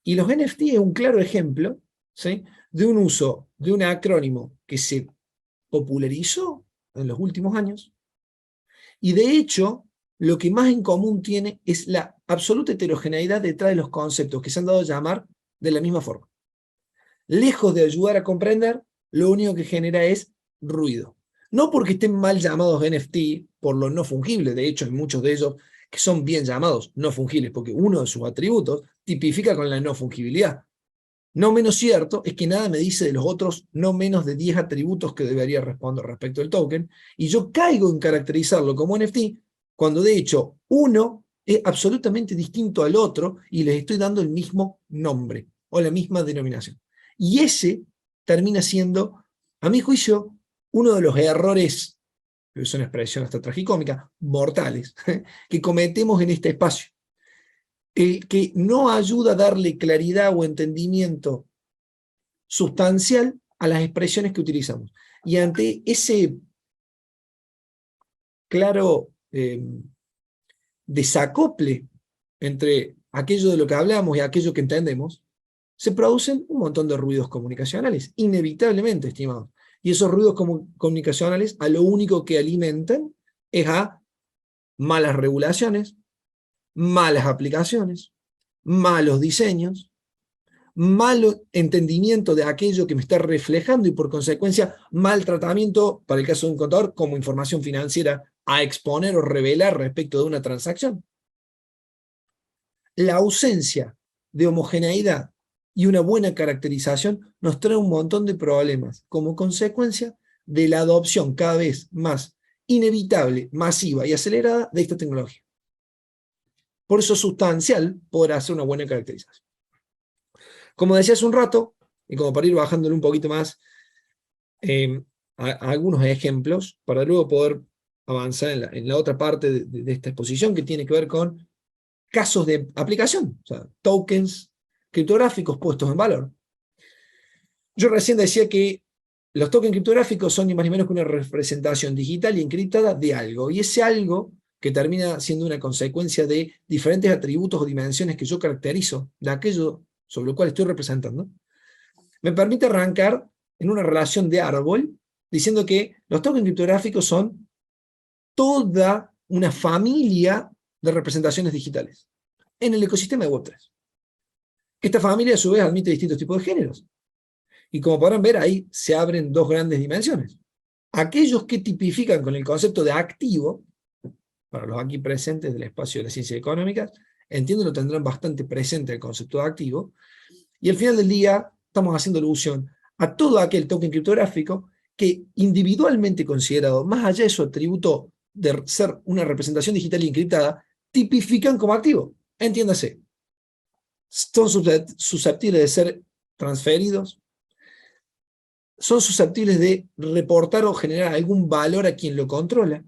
Y los NFT es un claro ejemplo, ¿sí?, de un uso de un acrónimo que se popularizó en los últimos años, y de hecho, lo que más en común tiene es la absoluta heterogeneidad detrás de los conceptos que se han dado a llamar de la misma forma. Lejos de ayudar a comprender, lo único que genera es ruido. No porque estén mal llamados NFT por lo no fungible, de hecho hay muchos de ellos que son bien llamados no fungibles, porque uno de sus atributos tipifica con la no fungibilidad. No menos cierto es que nada me dice de los otros no menos de 10 atributos que debería responder respecto al token, y yo caigo en caracterizarlo como NFT cuando de hecho uno es absolutamente distinto al otro y les estoy dando el mismo nombre o la misma denominación. Y ese termina siendo, a mi juicio, uno de los errores, que es una expresión hasta tragicómica, mortales, que cometemos en este espacio. El que no ayuda a darle claridad o entendimiento sustancial a las expresiones que utilizamos. Y ante ese claro desacople entre aquello de lo que hablamos y aquello que entendemos, se producen un montón de ruidos comunicacionales, inevitablemente, estimados. Y esos ruidos comunicacionales a lo único que alimentan es a malas regulaciones, malas aplicaciones, malos diseños, malo entendimiento de aquello que me está reflejando y por consecuencia mal tratamiento, para el caso de un contador, como información financiera a exponer o revelar respecto de una transacción. La ausencia de homogeneidad y una buena caracterización nos trae un montón de problemas como consecuencia de la adopción cada vez más inevitable, masiva y acelerada de esta tecnología. Por eso es sustancial poder hacer una buena caracterización. Como decía hace un rato, y como para ir bajándole un poquito más a algunos ejemplos, para luego poder avanzar en la otra parte de esta exposición que tiene que ver con casos de aplicación, o sea, tokens criptográficos puestos en valor. Yo recién decía que los tokens criptográficos son ni más ni menos que una representación digital y encriptada de algo, y ese algo que termina siendo una consecuencia de diferentes atributos o dimensiones que yo caracterizo de aquello sobre lo cual estoy representando, me permite arrancar en una relación de árbol diciendo que los tokens criptográficos son toda una familia de representaciones digitales en el ecosistema de Web3. Esta familia a su vez admite distintos tipos de géneros. Y como podrán ver, ahí se abren dos grandes dimensiones. Aquellos que tipifican con el concepto de activo, para los aquí presentes del espacio de las ciencias económicas, entiendo lo tendrán bastante presente el concepto de activo, y al final del día estamos haciendo alusión a todo aquel token criptográfico que individualmente considerado, más allá de su atributo de ser una representación digital encriptada, tipifican como activo. Entiéndase, son susceptibles de ser transferidos, son susceptibles de reportar o generar algún valor a quien lo controla.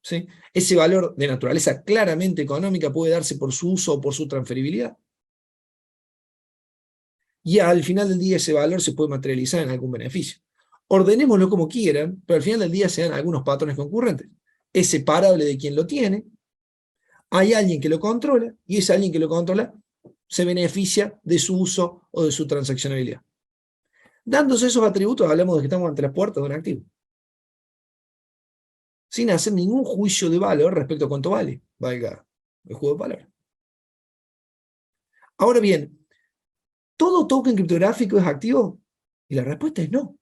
¿Sí? Ese valor de naturaleza claramente económica puede darse por su uso o por su transferibilidad. Y al final del día ese valor se puede materializar en algún beneficio. Ordenémoslo como quieran, pero al final del día se dan algunos patrones concurrentes. Es separable de quien lo tiene, hay alguien que lo controla, y ese alguien que lo controla se beneficia de su uso o de su transaccionabilidad. Dándose esos atributos, hablamos de que estamos ante las puertas de un activo. Sin hacer ningún juicio de valor respecto a cuánto vale, valga el juego de palabras. Ahora bien, ¿todo token criptográfico es activo? Y la respuesta es no.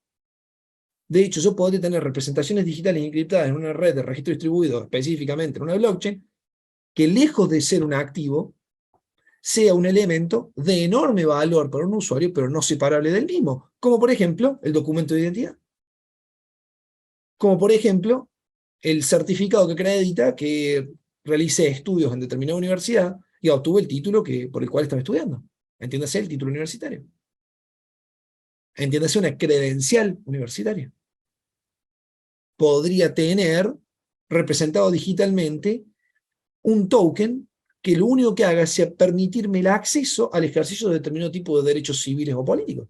De hecho, yo podría tener representaciones digitales encriptadas en una red de registro distribuido, específicamente en una blockchain, que lejos de ser un activo, sea un elemento de enorme valor para un usuario, pero no separable del mismo, como por ejemplo el documento de identidad. Como por ejemplo el certificado que acredita que realicé estudios en determinada universidad y obtuve el título por el cual estaba estudiando. Entiéndase el título universitario. Entiéndase una credencial universitaria. Podría tener representado digitalmente un token que lo único que haga sea permitirme el acceso al ejercicio de determinado tipo de derechos civiles o políticos.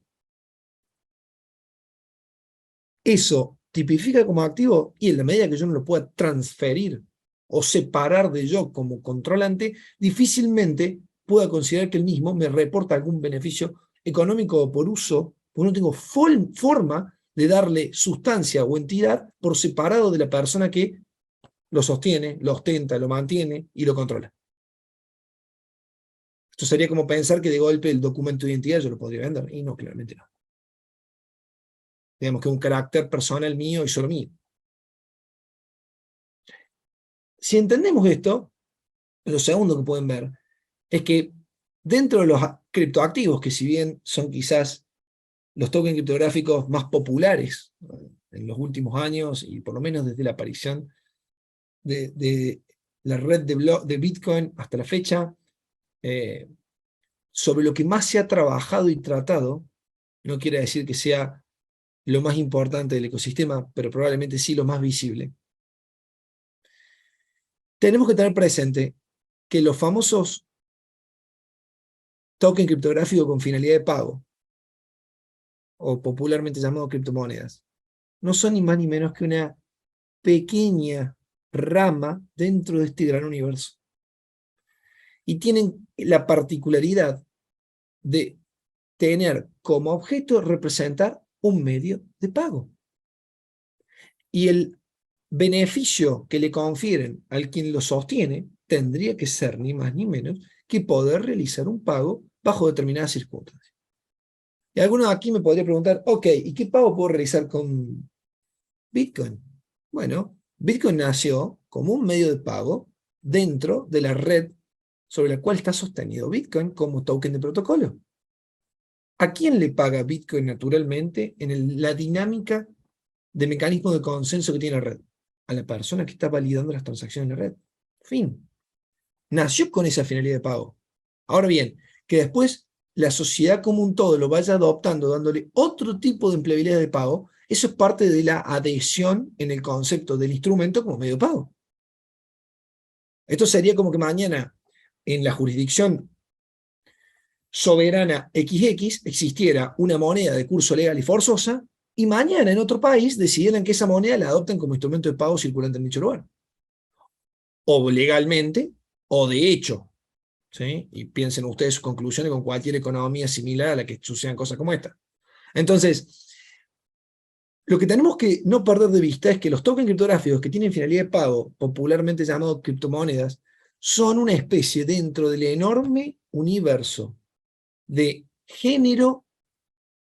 Eso tipifica como activo, y en la medida que yo no lo pueda transferir o separar de yo como controlante, difícilmente pueda considerar que el mismo me reporta algún beneficio económico o por uso, porque no tengo forma de darle sustancia o entidad por separado de la persona que lo sostiene, lo ostenta, lo mantiene y lo controla. Esto sería como pensar que de golpe el documento de identidad yo lo podría vender, y no, claramente no. Digamos que es un carácter personal mío y solo mío. Si entendemos esto, lo segundo que pueden ver es que dentro de las criptoactivos, que si bien son quizás los tokens criptográficos más populares en los últimos años, y por lo menos desde la aparición de la red de Bitcoin hasta la fecha, sobre lo que más se ha trabajado y tratado, no quiere decir que sea lo más importante del ecosistema, pero probablemente sí lo más visible. Tenemos que tener presente que los famosos tokens criptográficos con finalidad de pago, o popularmente llamados criptomonedas, no son ni más ni menos que una pequeña rama dentro de este gran universo. Y tienen la particularidad de tener como objeto representar un medio de pago. Y el beneficio que le confieren al quien lo sostiene tendría que ser ni más ni menos que poder realizar un pago bajo determinadas circunstancias. Y alguno aquí me podría preguntar, ok, ¿y qué pago puedo realizar con Bitcoin? Bueno, Bitcoin nació como un medio de pago dentro de la red sobre la cual está sostenido Bitcoin como token de protocolo. ¿A quién le paga Bitcoin naturalmente en la dinámica de mecanismo de consenso que tiene la red? A la persona que está validando las transacciones en la red. Fin. Nació con esa finalidad de pago. Ahora bien, que después la sociedad como un todo lo vaya adoptando, dándole otro tipo de empleabilidad de pago, eso es parte de la adhesión en el concepto del instrumento como medio de pago. Esto sería como que mañana en la jurisdicción soberana XX existiera una moneda de curso legal y forzosa, y mañana en otro país decidieran que esa moneda la adopten como instrumento de pago circulante en dicho lugar. O legalmente, o de hecho. ¿Sí? Y piensen ustedes sus conclusiones con cualquier economía similar a la que sucedan cosas como esta. Entonces, lo que tenemos que no perder de vista es que los tokens criptográficos que tienen finalidad de pago, popularmente llamados criptomonedas, son una especie dentro del enorme universo de género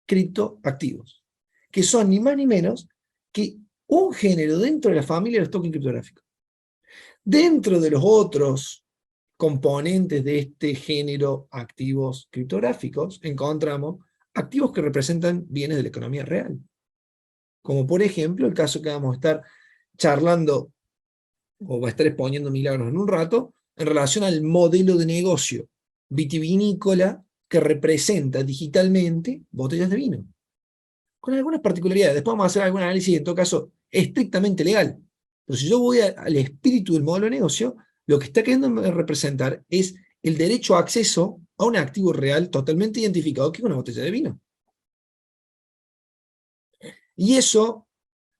criptoactivos, que son ni más ni menos que un género dentro de la familia de los tokens criptográficos. Dentro de los otros componentes de este género activos criptográficos, encontramos activos que representan bienes de la economía real. Como por ejemplo el caso que vamos a estar charlando, o va a estar exponiendo Milagros en un rato, en relación al modelo de negocio vitivinícola que representa digitalmente botellas de vino. Con algunas particularidades. Después vamos a hacer algún análisis, en todo caso, estrictamente legal. Pero si yo voy al espíritu del modelo de negocio, lo que está queriendo representar es el derecho a acceso a un activo real totalmente identificado, que es una botella de vino. Y eso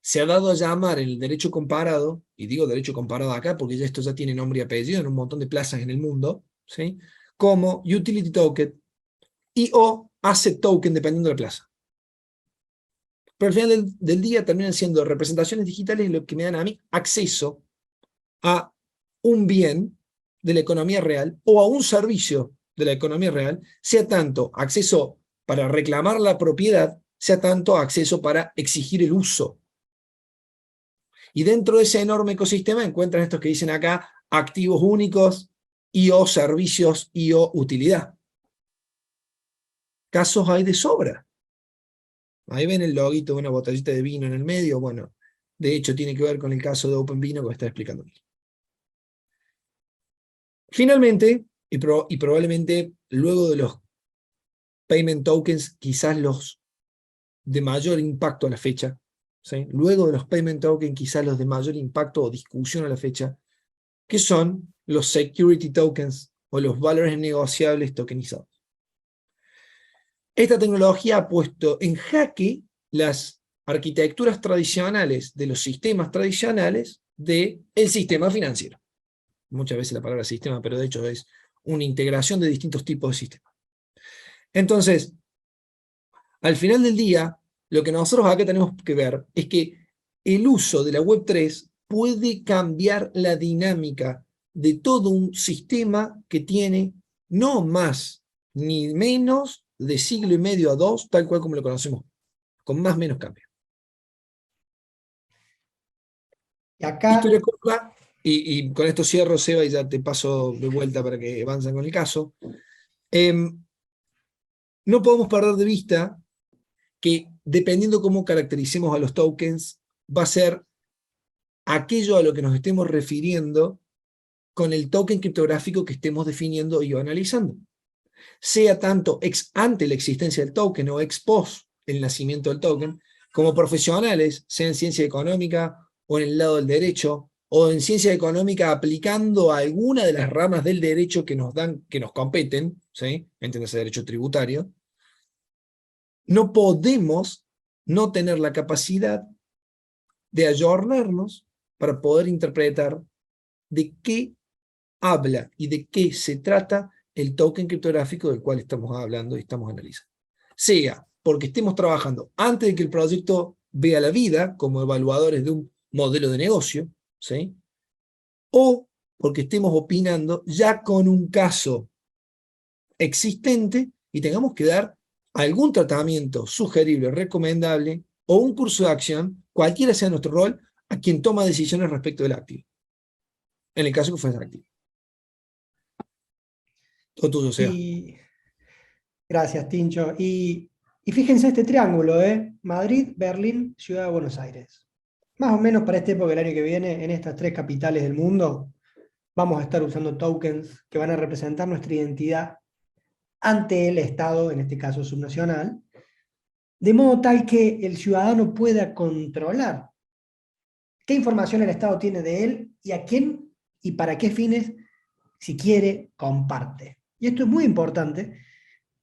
se ha dado a llamar en el derecho comparado, y digo derecho comparado acá porque ya esto ya tiene nombre y apellido en un montón de plazas en el mundo, ¿sí? Como utility token y o asset token, dependiendo de la plaza. Pero al final del día terminan siendo representaciones digitales lo que me dan a mí acceso a un bien de la economía real o a un servicio de la economía real, sea tanto acceso para reclamar la propiedad, sea tanto acceso para exigir el uso. Y dentro de ese enorme ecosistema encuentran estos que dicen acá activos únicos y o servicios y o utilidad. Casos hay de sobra. Ahí ven el loguito de una botellita de vino en el medio. Bueno, de hecho tiene que ver con el caso de OpenVino que voy a estar explicando aquí. Finalmente, y probablemente luego de los payment tokens, quizás los de mayor impacto a la fecha, ¿sí? Luego de los payment tokens, quizás los de mayor impacto o discusión a la fecha, que son los security tokens o los valores negociables tokenizados. Esta tecnología ha puesto en jaque las arquitecturas tradicionales de los sistemas tradicionales del sistema financiero. Muchas veces la palabra sistema, pero de hecho es una integración de distintos tipos de sistemas. Entonces, al final del día, lo que nosotros acá tenemos que ver es que el uso de la Web3 puede cambiar la dinámica de todo un sistema que tiene no más ni menos de siglo y medio a dos, tal cual como lo conocemos, con más o menos cambio. Y acá, Historia corta, y con esto cierro, Seba, y ya te paso de vuelta para que avancen con el caso. no podemos perder de vista que dependiendo cómo caractericemos a los tokens, va a ser aquello a lo que nos estemos refiriendo con el token criptográfico que estemos definiendo y analizando. Sea tanto ex ante la existencia del token o ex post el nacimiento del token, como profesionales, sea en ciencia económica o en el lado del derecho, o en ciencia económica aplicando alguna de las ramas del derecho que nos competen, ¿sí? Entiéndase derecho tributario, no podemos no tener la capacidad de ayornarnos para poder interpretar de qué habla y de qué se trata el token criptográfico del cual estamos hablando y estamos analizando. Sea porque estemos trabajando antes de que el proyecto vea la vida como evaluadores de un modelo de negocio, ¿sí? O porque estemos opinando ya con un caso existente y tengamos que dar algún tratamiento sugerible, recomendable o un curso de acción, cualquiera sea nuestro rol, a quien toma decisiones respecto del activo. En el caso que fuese activo. Todo tuyo, sea. Gracias, Tincho. Y fíjense este triángulo, Madrid, Berlín, Ciudad de Buenos Aires. Más o menos para esta época del año que viene, en estas 3 capitales del mundo, vamos a estar usando tokens que van a representar nuestra identidad ante el Estado, en este caso subnacional, de modo tal que el ciudadano pueda controlar qué información el Estado tiene de él y a quién y para qué fines, si quiere, comparte. Y esto es muy importante.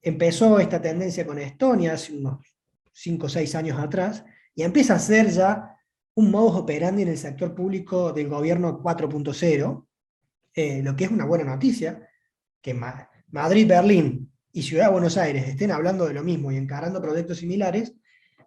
Empezó esta tendencia con Estonia hace unos 5 o 6 años atrás, y empieza a ser ya un modus operandi en el sector público del gobierno 4.0, lo que es una buena noticia, que Madrid, Berlín y Ciudad de Buenos Aires estén hablando de lo mismo y encarando proyectos similares,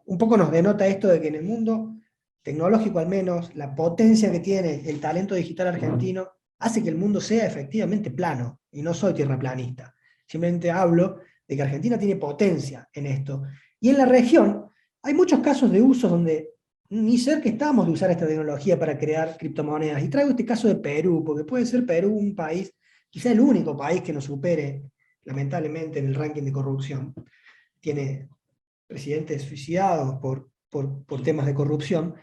un poco nos denota esto de que en el mundo tecnológico al menos, la potencia que tiene el talento digital argentino hace que el mundo sea efectivamente plano, y no soy tierraplanista, simplemente hablo de que Argentina tiene potencia en esto. Y en la región hay muchos casos de usos donde ni cerca estamos de usar esta tecnología para crear criptomonedas. Y traigo este caso de Perú, porque puede ser Perú un país, quizá el único país que nos supere, lamentablemente, en el ranking de corrupción. Tiene presidentes suicidados por temas de corrupción.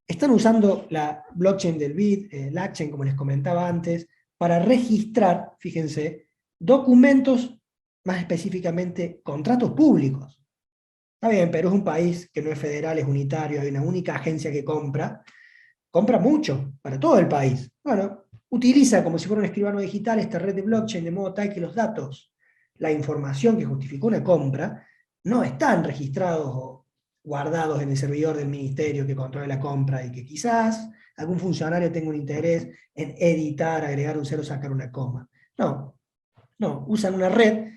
Están usando la blockchain del BID, LACChain, como les comentaba antes, para registrar, fíjense, documentos, más específicamente contratos públicos. Está bien, Perú es un país que no es federal, es unitario, hay una única agencia que compra mucho para todo el país. Bueno, utiliza como si fuera un escribano digital esta red de blockchain de modo tal que los datos, la información que justificó una compra, no están registrados o guardados en el servidor del ministerio que controla la compra y que quizás algún funcionario tenga un interés en editar, agregar un cero, sacar una coma. No, usan una red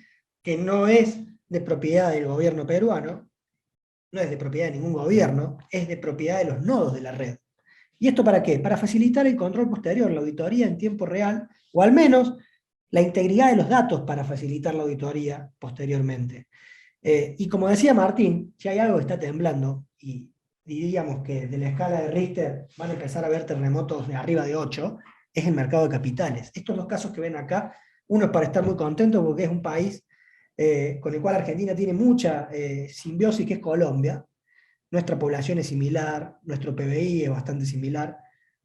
que no es de propiedad del gobierno peruano, no es de propiedad de ningún gobierno, es de propiedad de los nodos de la red. ¿Y esto para qué? Para facilitar el control posterior, la auditoría en tiempo real, o al menos la integridad de los datos para facilitar la auditoría posteriormente. Y como decía Martín, si hay algo que está temblando, y diríamos que de la escala de Richter van a empezar a ver terremotos de arriba de 8, es el mercado de capitales. Estos 2 casos que ven acá, uno es para estar muy contento porque es un país con el cual Argentina tiene mucha simbiosis, que es Colombia. Nuestra población es similar, nuestro PBI es bastante similar.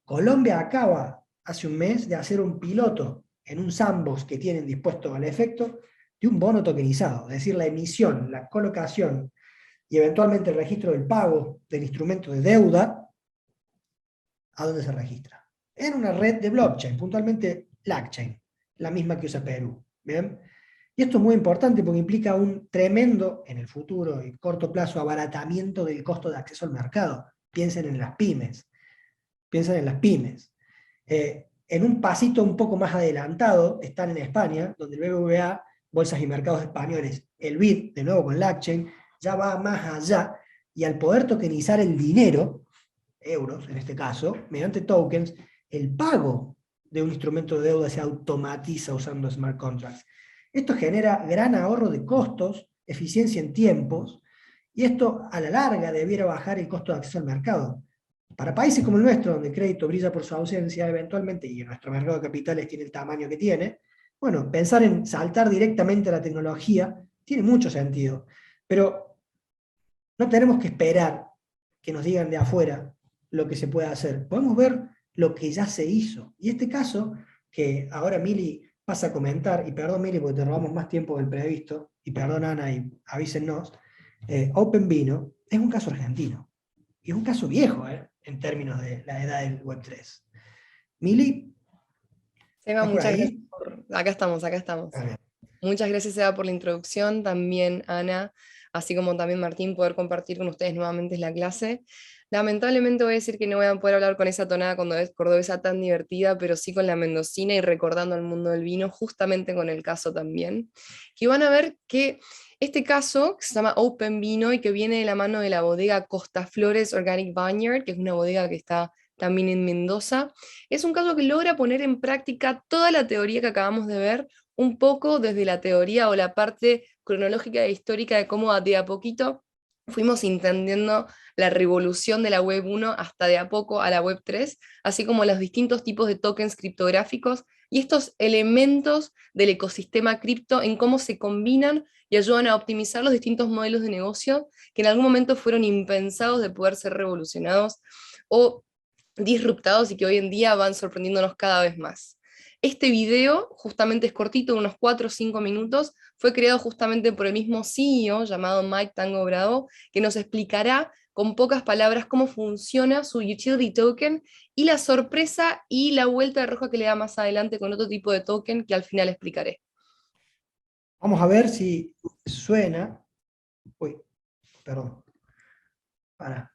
Colombia acaba hace un mes de hacer un piloto en un sandbox que tienen dispuesto al efecto de un bono tokenizado, es decir, la emisión, la colocación y eventualmente el registro del pago del instrumento de deuda. ¿A dónde se registra? En una red de blockchain, puntualmente LACChain, la misma que usa Perú. ¿Bien? Y esto es muy importante porque implica un tremendo, en el futuro y corto plazo, abaratamiento del costo de acceso al mercado. Piensen en las pymes. En un pasito un poco más adelantado están en España, donde el BBVA, Bolsas y Mercados Españoles, el BID, de nuevo con LACChain, ya va más allá, y al poder tokenizar el dinero, euros en este caso, mediante tokens, el pago de un instrumento de deuda se automatiza usando smart contracts. Esto genera gran ahorro de costos, eficiencia en tiempos, y esto a la larga debiera bajar el costo de acceso al mercado. Para países como el nuestro, donde el crédito brilla por su ausencia eventualmente, y nuestro mercado de capitales tiene el tamaño que tiene, bueno, pensar en saltar directamente a la tecnología tiene mucho sentido, pero no tenemos que esperar que nos digan de afuera lo que se puede hacer. Podemos ver lo que ya se hizo. Y este caso, que ahora Mili pasa a comentar, y perdón Mili porque te robamos más tiempo del previsto, y perdón Ana, y avísennos, OpenVino es un caso argentino. Y es un caso viejo, en términos de la edad del Web3. Mili, Seba, ¿estás por muchas ahí? gracias acá estamos, acá estamos. A ver. Muchas gracias, Seba, por la introducción, también Ana, así como también Martín, poder compartir con ustedes nuevamente la clase. Lamentablemente voy a decir que no voy a poder hablar con esa tonada cordobesa tan divertida, pero sí con la mendocina y recordando al mundo del vino, justamente con el caso también. Y van a ver que este caso, que se llama OpenVino y que viene de la mano de la bodega Costa Flores Organic Vineyard, que es una bodega que está también en Mendoza, es un caso que logra poner en práctica toda la teoría que acabamos de ver, un poco desde la teoría o la parte cronológica e histórica de cómo de a poquito fuimos entendiendo la revolución de la Web 1 hasta de a poco a la Web 3, así como los distintos tipos de tokens criptográficos y estos elementos del ecosistema cripto en cómo se combinan y ayudan a optimizar los distintos modelos de negocio que en algún momento fueron impensados de poder ser revolucionados o disruptados y que hoy en día van sorprendiéndonos cada vez más. Este video, justamente es cortito, unos 4 o 5 minutos, fue creado justamente por el mismo CEO llamado Mike Tango Bravo, que nos explicará con pocas palabras cómo funciona su utility token y la sorpresa y la vuelta de roja que le da más adelante con otro tipo de token que al final explicaré. Vamos a ver si suena. Uy, perdón. Para.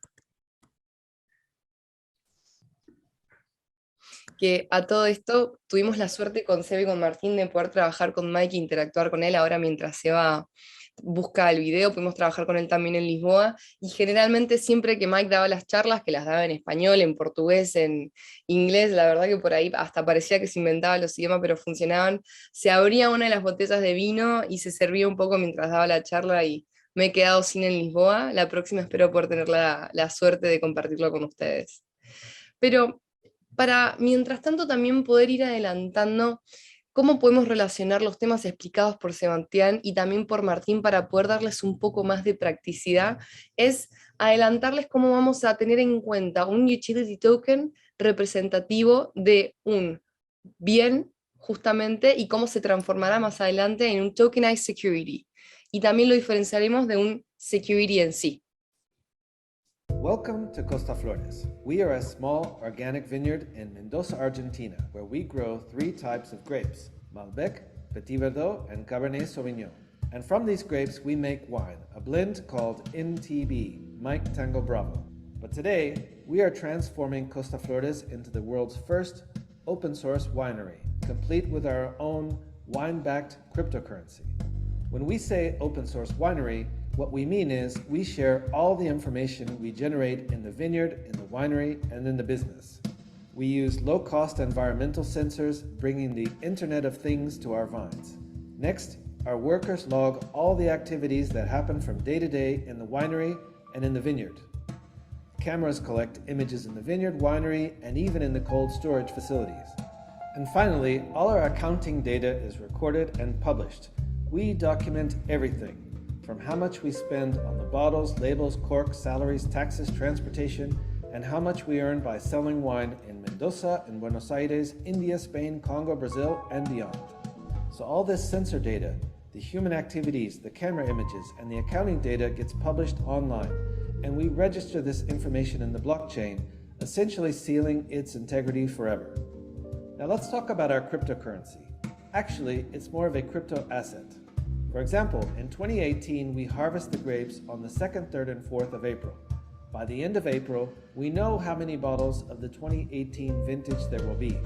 Que a todo esto tuvimos la suerte con Seba y con Martín de poder trabajar con Mike e interactuar con él ahora mientras Seba busca el video, pudimos trabajar con él también en Lisboa, y generalmente siempre que Mike daba las charlas, que las daba en español, en portugués, en inglés, la verdad que por ahí hasta parecía que se inventaba los idiomas, pero funcionaban, se abría una de las botellas de vino y se servía un poco mientras daba la charla y me he quedado sin en Lisboa. La próxima espero poder tener la suerte de compartirlo con ustedes. Pero para, mientras tanto, también poder ir adelantando cómo podemos relacionar los temas explicados por Sebastián y también por Martín para poder darles un poco más de practicidad, es adelantarles cómo vamos a tener en cuenta un utility token representativo de un bien, justamente, y cómo se transformará más adelante en un tokenized security. Y también lo diferenciaremos de un security en sí. Welcome to Costa Flores. We are a small organic vineyard in Mendoza, Argentina, where we grow 3 types of grapes, Malbec, Petit Verdot, and Cabernet Sauvignon. And from these grapes, we make wine, a blend called MTB, Mike Tango Bravo. But today, we are transforming Costa Flores into the world's first open source winery, complete with our own wine-backed cryptocurrency. When we say open source winery, what we mean is we share all the information we generate in the vineyard, in the winery, and in the business. We use low-cost environmental sensors, bringing the Internet of Things to our vines. Next, our workers log all the activities that happen from day to day in the winery and in the vineyard. Cameras collect images in the vineyard, winery, and even in the cold storage facilities. And finally, all our accounting data is recorded and published. We document everything, from how much we spend on the bottles, labels, corks, salaries, taxes, transportation, and how much we earn by selling wine in Mendoza, in Buenos Aires, India, Spain, Congo, Brazil, and beyond. So all this sensor data, the human activities, the camera images, and the accounting data gets published online, and we register this information in the blockchain, essentially sealing its integrity forever. Now let's talk about our cryptocurrency. Actually, it's more of a crypto asset. For example, in 2018, we harvest the grapes on the 2nd, 3rd, and 4th of April. By the end of April, we know how many bottles of the 2018 vintage there will be.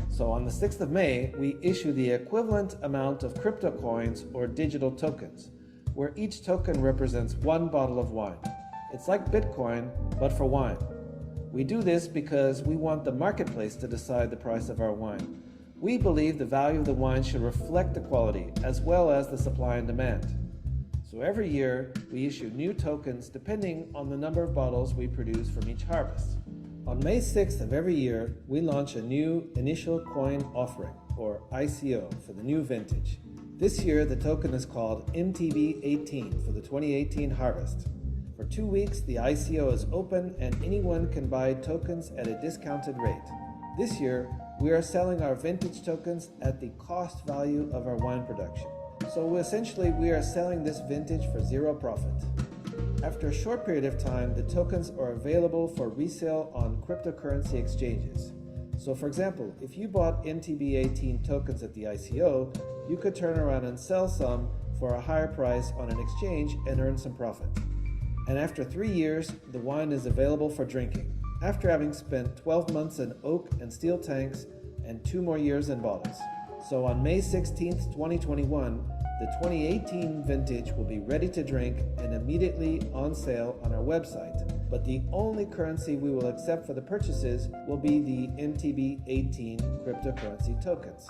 So on the 6th of May, we issue the equivalent amount of crypto coins or digital tokens, where each token represents 1 bottle of wine. It's like Bitcoin, but for wine. We do this because we want the marketplace to decide the price of our wine. We believe the value of the wine should reflect the quality as well as the supply and demand. So every year, we issue new tokens depending on the number of bottles we produce from each harvest. On May 6th of every year, we launch a new initial coin offering, or ICO, for the new vintage. This year, the token is called MTB18 for the 2018 harvest. For 2 weeks, the ICO is open and anyone can buy tokens at a discounted rate. This year, we are selling our vintage tokens at the cost value of our wine production. So essentially, we are selling this vintage for zero profit. After a short period of time, the tokens are available for resale on cryptocurrency exchanges. So for example, if you bought MTB18 tokens at the ICO, you could turn around and sell some for a higher price on an exchange and earn some profit. And after 3 years, the wine is available for drinking, after having spent 12 months in oak and steel tanks and 2 more years in bottles. So on May 16th, 2021, the 2018 vintage will be ready to drink and immediately on sale on our website. But the only currency we will accept for the purchases will be the MTB18 cryptocurrency tokens.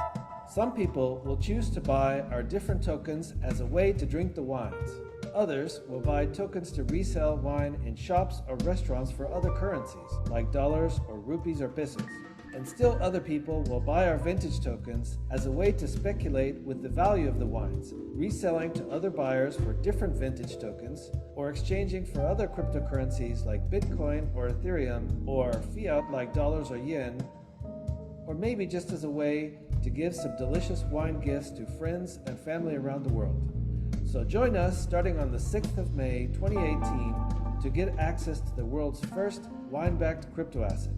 Some people will choose to buy our different tokens as a way to drink the wines. Others will buy tokens to resell wine in shops or restaurants for other currencies, like dollars or rupees or pesos. And still other people will buy our vintage tokens as a way to speculate with the value of the wines, reselling to other buyers for different vintage tokens, or exchanging for other cryptocurrencies like Bitcoin or Ethereum, or fiat like dollars or yen, or maybe just as a way to give some delicious wine gifts to friends and family around the world. So join us starting on the 6th of May 2018 to get access to the world's first wine-backed crypto asset.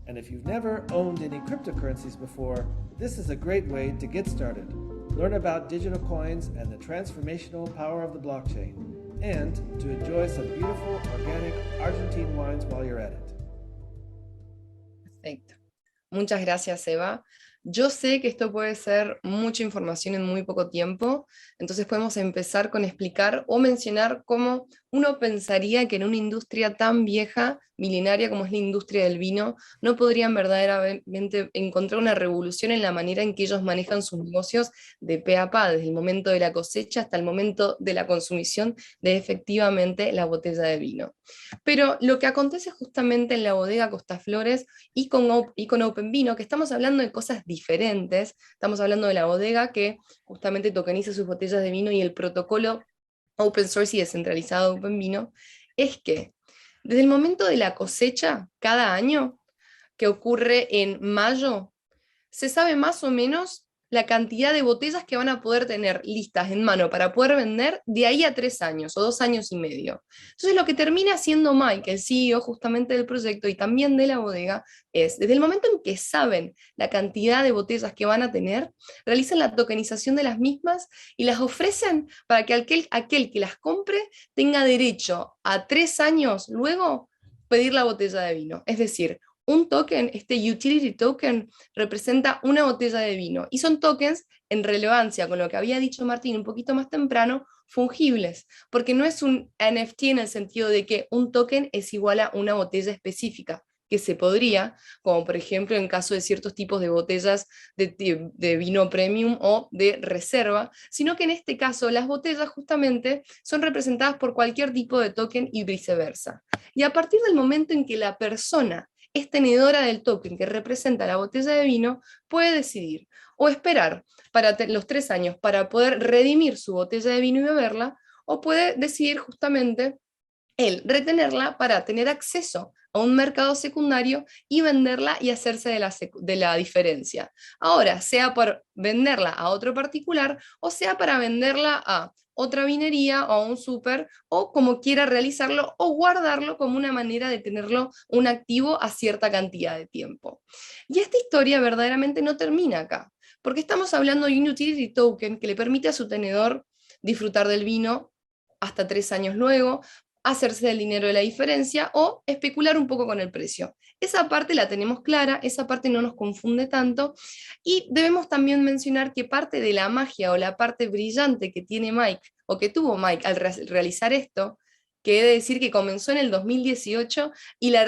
And if you've never owned any cryptocurrencies before, this is a great way to get started. Learn about digital coins and the transformational power of the blockchain, and to enjoy some beautiful, organic Argentine wines while you're at it. Perfecto. Muchas gracias, Eva. Yo sé que esto puede ser mucha información en muy poco tiempo, entonces podemos empezar con explicar o mencionar cómo uno pensaría que en una industria tan vieja, milenaria como es la industria del vino, no podrían verdaderamente encontrar una revolución en la manera en que ellos manejan sus negocios de pe a pa, desde el momento de la cosecha hasta el momento de la consumición de efectivamente la botella de vino. Pero lo que acontece justamente en la bodega Costaflores y con Open Vino, que estamos hablando de cosas diferentes, estamos hablando de la bodega que justamente tokeniza sus botellas de vino y el protocolo open source y descentralizado de Open Vino, es que desde el momento de la cosecha, cada año, que ocurre en mayo, se sabe más o menos la cantidad de botellas que van a poder tener listas en mano para poder vender de ahí a 3 años o 2 años y medio. Entonces lo que termina haciendo Mike, el CEO justamente del proyecto y también de la bodega, es, desde el momento en que saben la cantidad de botellas que van a tener, realizan la tokenización de las mismas y las ofrecen para que aquel que las compre tenga derecho a 3 años luego pedir la botella de vino. Es decir, un token, este utility token, representa una botella de vino, y son tokens, en relevancia con lo que había dicho Martín un poquito más temprano, fungibles, porque no es un NFT en el sentido de que un token es igual a una botella específica, que se podría, como por ejemplo en caso de ciertos tipos de botellas de vino premium o de reserva, sino que en este caso las botellas justamente son representadas por cualquier tipo de token y viceversa. Y a partir del momento en que la persona es tenedora del token que representa la botella de vino, puede decidir o esperar para los 3 años para poder redimir su botella de vino y beberla, o puede decidir justamente el retenerla para tener acceso a un mercado secundario y venderla y hacerse de la diferencia. Ahora, sea por venderla a otro particular o sea para venderla a otra vinería o a un súper, o como quiera realizarlo, o guardarlo como una manera de tenerlo un activo a cierta cantidad de tiempo. Y esta historia verdaderamente no termina acá, porque estamos hablando de un utility token que le permite a su tenedor disfrutar del vino hasta 3 años luego, hacerse del dinero de la diferencia o especular un poco con el precio. Esa parte la tenemos clara, esa parte no nos confunde tanto, y debemos también mencionar que parte de la magia o la parte brillante que tiene Mike, o que tuvo Mike al realizar esto, que he de decir que comenzó en el 2018 y la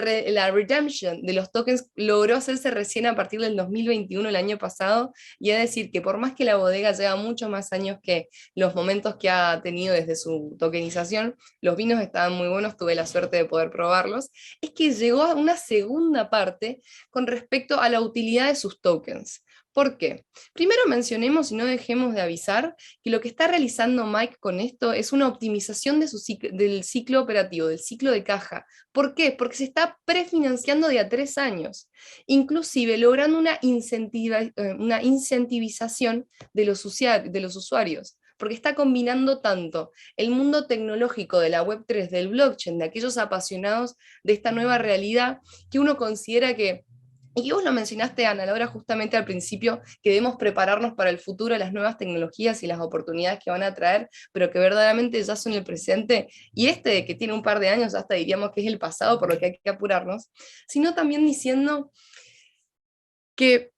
redemption de los tokens logró hacerse recién a partir del 2021, el año pasado, y he de decir que por más que la bodega lleva mucho más años que los momentos que ha tenido desde su tokenización, los vinos estaban muy buenos, tuve la suerte de poder probarlos, es que llegó a una segunda parte con respecto a la utilidad de sus tokens. ¿Por qué? Primero mencionemos y no dejemos de avisar que lo que está realizando Mike con esto es una optimización de del ciclo operativo, del ciclo de caja. ¿Por qué? Porque se está prefinanciando de a 3 años, inclusive logrando una incentivización de los usuarios, porque está combinando tanto el mundo tecnológico de la Web3, del blockchain, de aquellos apasionados de esta nueva realidad, que uno considera que, y vos lo mencionaste, Ana, Laura, justamente al principio, que debemos prepararnos para el futuro, las nuevas tecnologías y las oportunidades que van a traer, pero que verdaderamente ya son el presente, y este que tiene un par de años, hasta diríamos que es el pasado, por lo que hay que apurarnos, sino también diciendo que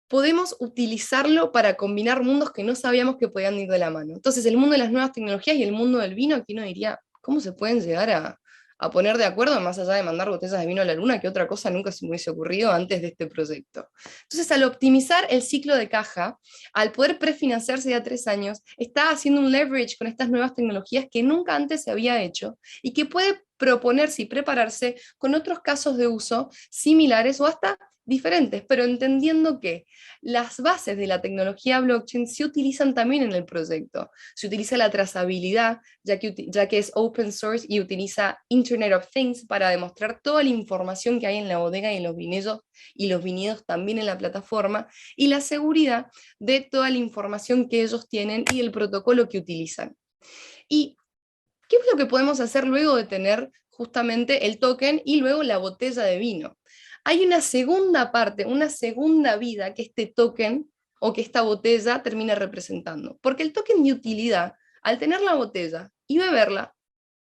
podemos utilizarlo para combinar mundos que no sabíamos que podían ir de la mano. Entonces, el mundo de las nuevas tecnologías y el mundo del vino, aquí uno diría, ¿cómo se pueden llegar a poner de acuerdo, más allá de mandar botellas de vino a la luna, que otra cosa nunca se me hubiese ocurrido antes de este proyecto? Entonces, al optimizar el ciclo de caja, al poder prefinanciarse de a 3 años, está haciendo un leverage con estas nuevas tecnologías que nunca antes se había hecho, y que puede proponerse y prepararse con otros casos de uso similares o hasta diferentes, pero entendiendo que las bases de la tecnología blockchain se utilizan también en el proyecto. Se utiliza la trazabilidad, ya que es open source, y utiliza Internet of Things para demostrar toda la información que hay en la bodega y en los viñedos también en la plataforma, y la seguridad de toda la información que ellos tienen y el protocolo que utilizan. ¿Y qué es lo que podemos hacer luego de tener justamente el token y luego la botella de vino? Hay una segunda parte, una segunda vida que este token o que esta botella termina representando. Porque el token de utilidad, al tener la botella y beberla,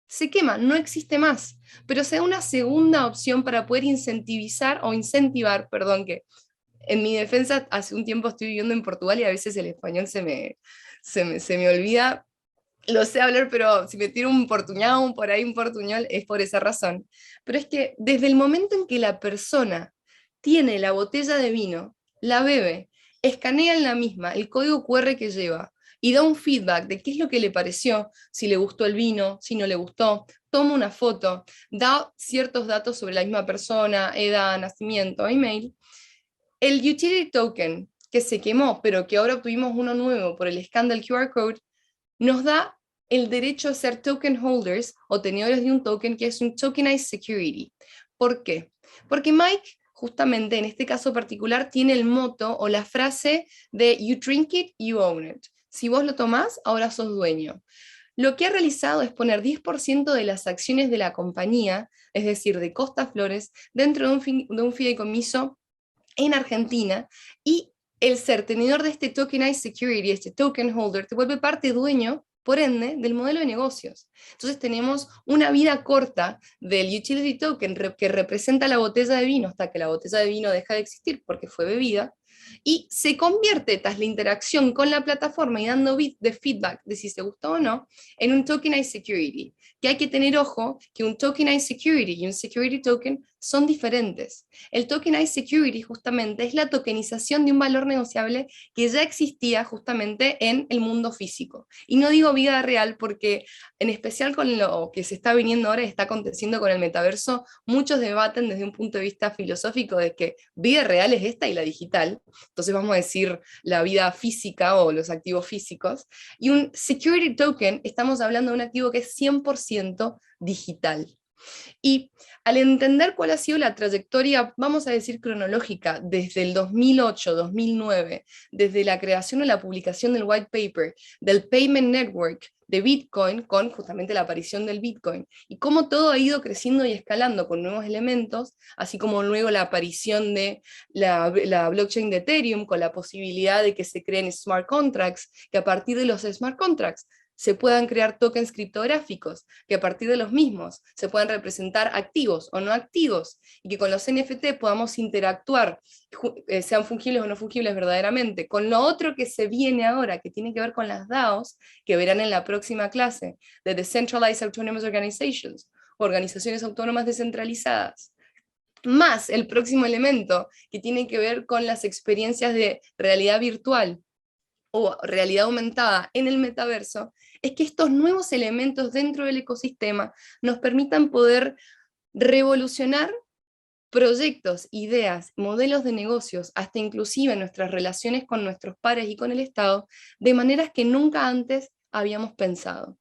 se quema, no existe más. Pero se da una segunda opción para poder incentivar, perdón, que en mi defensa hace un tiempo estoy viviendo en Portugal y a veces el español se me olvida. Lo sé hablar, pero si me tiro un portuñol por ahí, un portuñol, es por esa razón. Pero es que desde el momento en que la persona tiene la botella de vino, la bebe, escanea en la misma el código QR que lleva y da un feedback de qué es lo que le pareció, si le gustó el vino, si no le gustó, toma una foto, da ciertos datos sobre la misma persona, edad, nacimiento, email. El utility token que se quemó, pero que ahora obtuvimos uno nuevo por el scan del QR code, nos da el derecho a ser token holders o tenedores de un token que es un tokenized security. ¿Por qué? Porque Mike, justamente en este caso particular, tiene el moto o la frase de you drink it, you own it. Si vos lo tomás, ahora sos dueño. Lo que ha realizado es poner 10% de las acciones de la compañía, es decir, de Costa Flores, dentro de un fideicomiso en Argentina, y el ser tenedor de este tokenized security, este token holder, te vuelve parte dueño, por ende, del modelo de negocios. Entonces tenemos una vida corta del utility token que representa la botella de vino hasta que la botella de vino deja de existir porque fue bebida, y se convierte, tras la interacción con la plataforma y dando bits de feedback de si se gustó o no, en un tokenized security. Que hay que tener ojo que un tokenized security y un security token son diferentes. El tokenized security justamente es la tokenización de un valor negociable que ya existía justamente en el mundo físico. Y no digo vida real porque, en especial con lo que se está viniendo ahora y está aconteciendo con el metaverso, muchos debaten desde un punto de vista filosófico de que vida real es esta y la digital. Entonces vamos a decir la vida física o los activos físicos. Y un security token, estamos hablando de un activo que es 100% digital. Y al entender cuál ha sido la trayectoria, vamos a decir cronológica, desde el 2008-2009, desde la creación o la publicación del white paper, del payment network de Bitcoin, con justamente la aparición del Bitcoin, y cómo todo ha ido creciendo y escalando con nuevos elementos, así como luego la aparición de la blockchain de Ethereum, con la posibilidad de que se creen smart contracts, que a partir de los smart contracts se puedan crear tokens criptográficos, que a partir de los mismos se puedan representar activos o no activos, y que con los NFT podamos interactuar, sean fungibles o no fungibles verdaderamente, con lo otro que se viene ahora, que tiene que ver con las DAOs, que verán en la próxima clase, de Decentralized Autonomous Organizations, organizaciones autónomas descentralizadas, más el próximo elemento, que tiene que ver con las experiencias de realidad virtual, o realidad aumentada en el metaverso, es que estos nuevos elementos dentro del ecosistema nos permitan poder revolucionar proyectos, ideas, modelos de negocios, hasta inclusive nuestras relaciones con nuestros pares y con el Estado, de maneras que nunca antes habíamos pensado.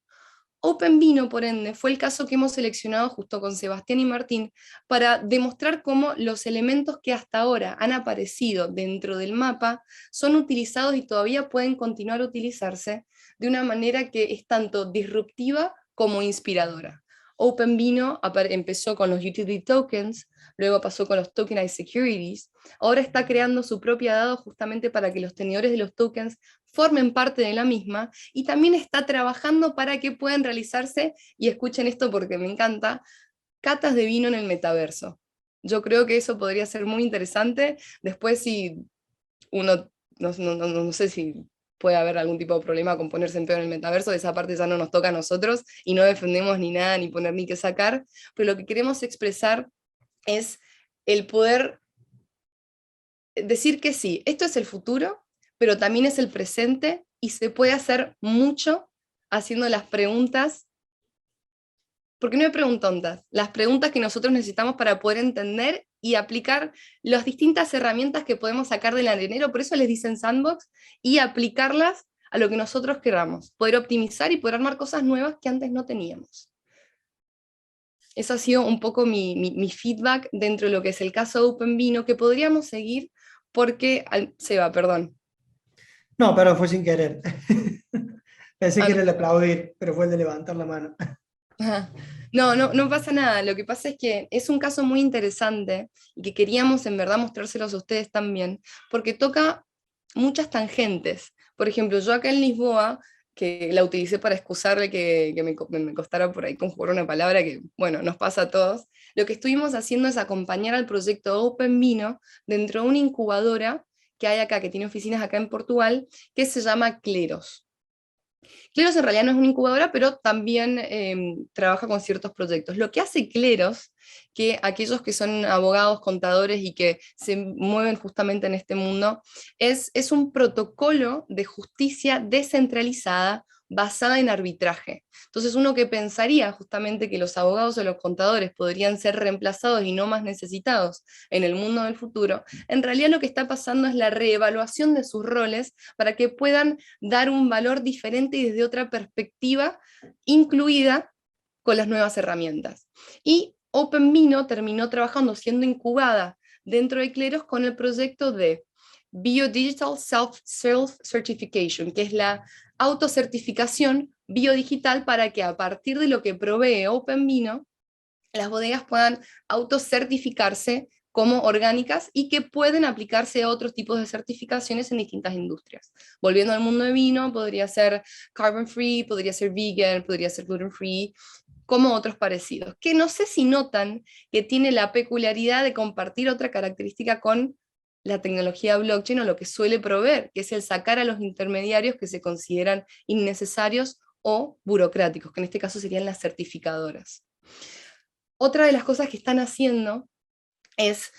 OpenVino, por ende, fue el caso que hemos seleccionado justo con Sebastián y Martín para demostrar cómo los elementos que hasta ahora han aparecido dentro del mapa son utilizados y todavía pueden continuar a utilizarse de una manera que es tanto disruptiva como inspiradora. OpenVino empezó con los utility tokens, luego pasó con los tokenized securities, ahora está creando su propia DAO justamente para que los tenedores de los tokens formen parte de la misma, y también está trabajando para que puedan realizarse, y escuchen esto porque me encanta, catas de vino en el metaverso. Yo creo que eso podría ser muy interesante. Después, si uno, no sé si puede haber algún tipo de problema con ponerse en pedo en el metaverso, esa parte ya no nos toca a nosotros, y no defendemos ni nada, ni poner ni qué sacar, pero lo que queremos expresar es el poder decir que sí, esto es el futuro, pero también es el presente, y se puede hacer mucho haciendo las preguntas, porque no hay preguntontas, las preguntas que nosotros necesitamos para poder entender y aplicar las distintas herramientas que podemos sacar del arenero, por eso les dicen sandbox, y aplicarlas a lo que nosotros queramos, poder optimizar y poder armar cosas nuevas que antes no teníamos. Eso ha sido un poco mi feedback dentro de lo que es el caso de OpenVino, que podríamos seguir porque... Seba, perdón. No, pero fue sin querer. Pensé que No. era el aplaudir, pero fue el de levantar la mano. No pasa nada. Lo que pasa es que es un caso muy interesante y que queríamos en verdad mostrárselos a ustedes también, porque toca muchas tangentes. Por ejemplo, yo acá en Lisboa, que la utilicé para excusarle que me costara por ahí conjugar una palabra que, bueno, nos pasa a todos, lo que estuvimos haciendo es acompañar al proyecto OpenVino dentro de una incubadora que hay acá, que tiene oficinas acá en Portugal, que se llama Cleros. Cleros en realidad no es una incubadora, pero también trabaja con ciertos proyectos. Lo que hace Cleros, que aquellos que son abogados, contadores y que se mueven justamente en este mundo, es un protocolo de justicia descentralizada basada en arbitraje. Entonces uno que pensaría justamente que los abogados o los contadores podrían ser reemplazados y no más necesitados en el mundo del futuro, en realidad lo que está pasando es la reevaluación de sus roles para que puedan dar un valor diferente y desde otra perspectiva, incluida con las nuevas herramientas. Y OpenVino terminó trabajando, siendo incubada dentro de Cleros con el proyecto de Biodigital Self-Certification, que es la autocertificación biodigital para que a partir de lo que provee OpenVino, las bodegas puedan autocertificarse como orgánicas y que pueden aplicarse a otros tipos de certificaciones en distintas industrias. Volviendo al mundo de vino, podría ser carbon free, podría ser vegan, podría ser gluten free, como otros parecidos, que no sé si notan que tiene la peculiaridad de compartir otra característica con la tecnología blockchain o lo que suele proveer, que es el sacar a los intermediarios que se consideran innecesarios o burocráticos, que en este caso serían las certificadoras. Otra de las cosas que están haciendo es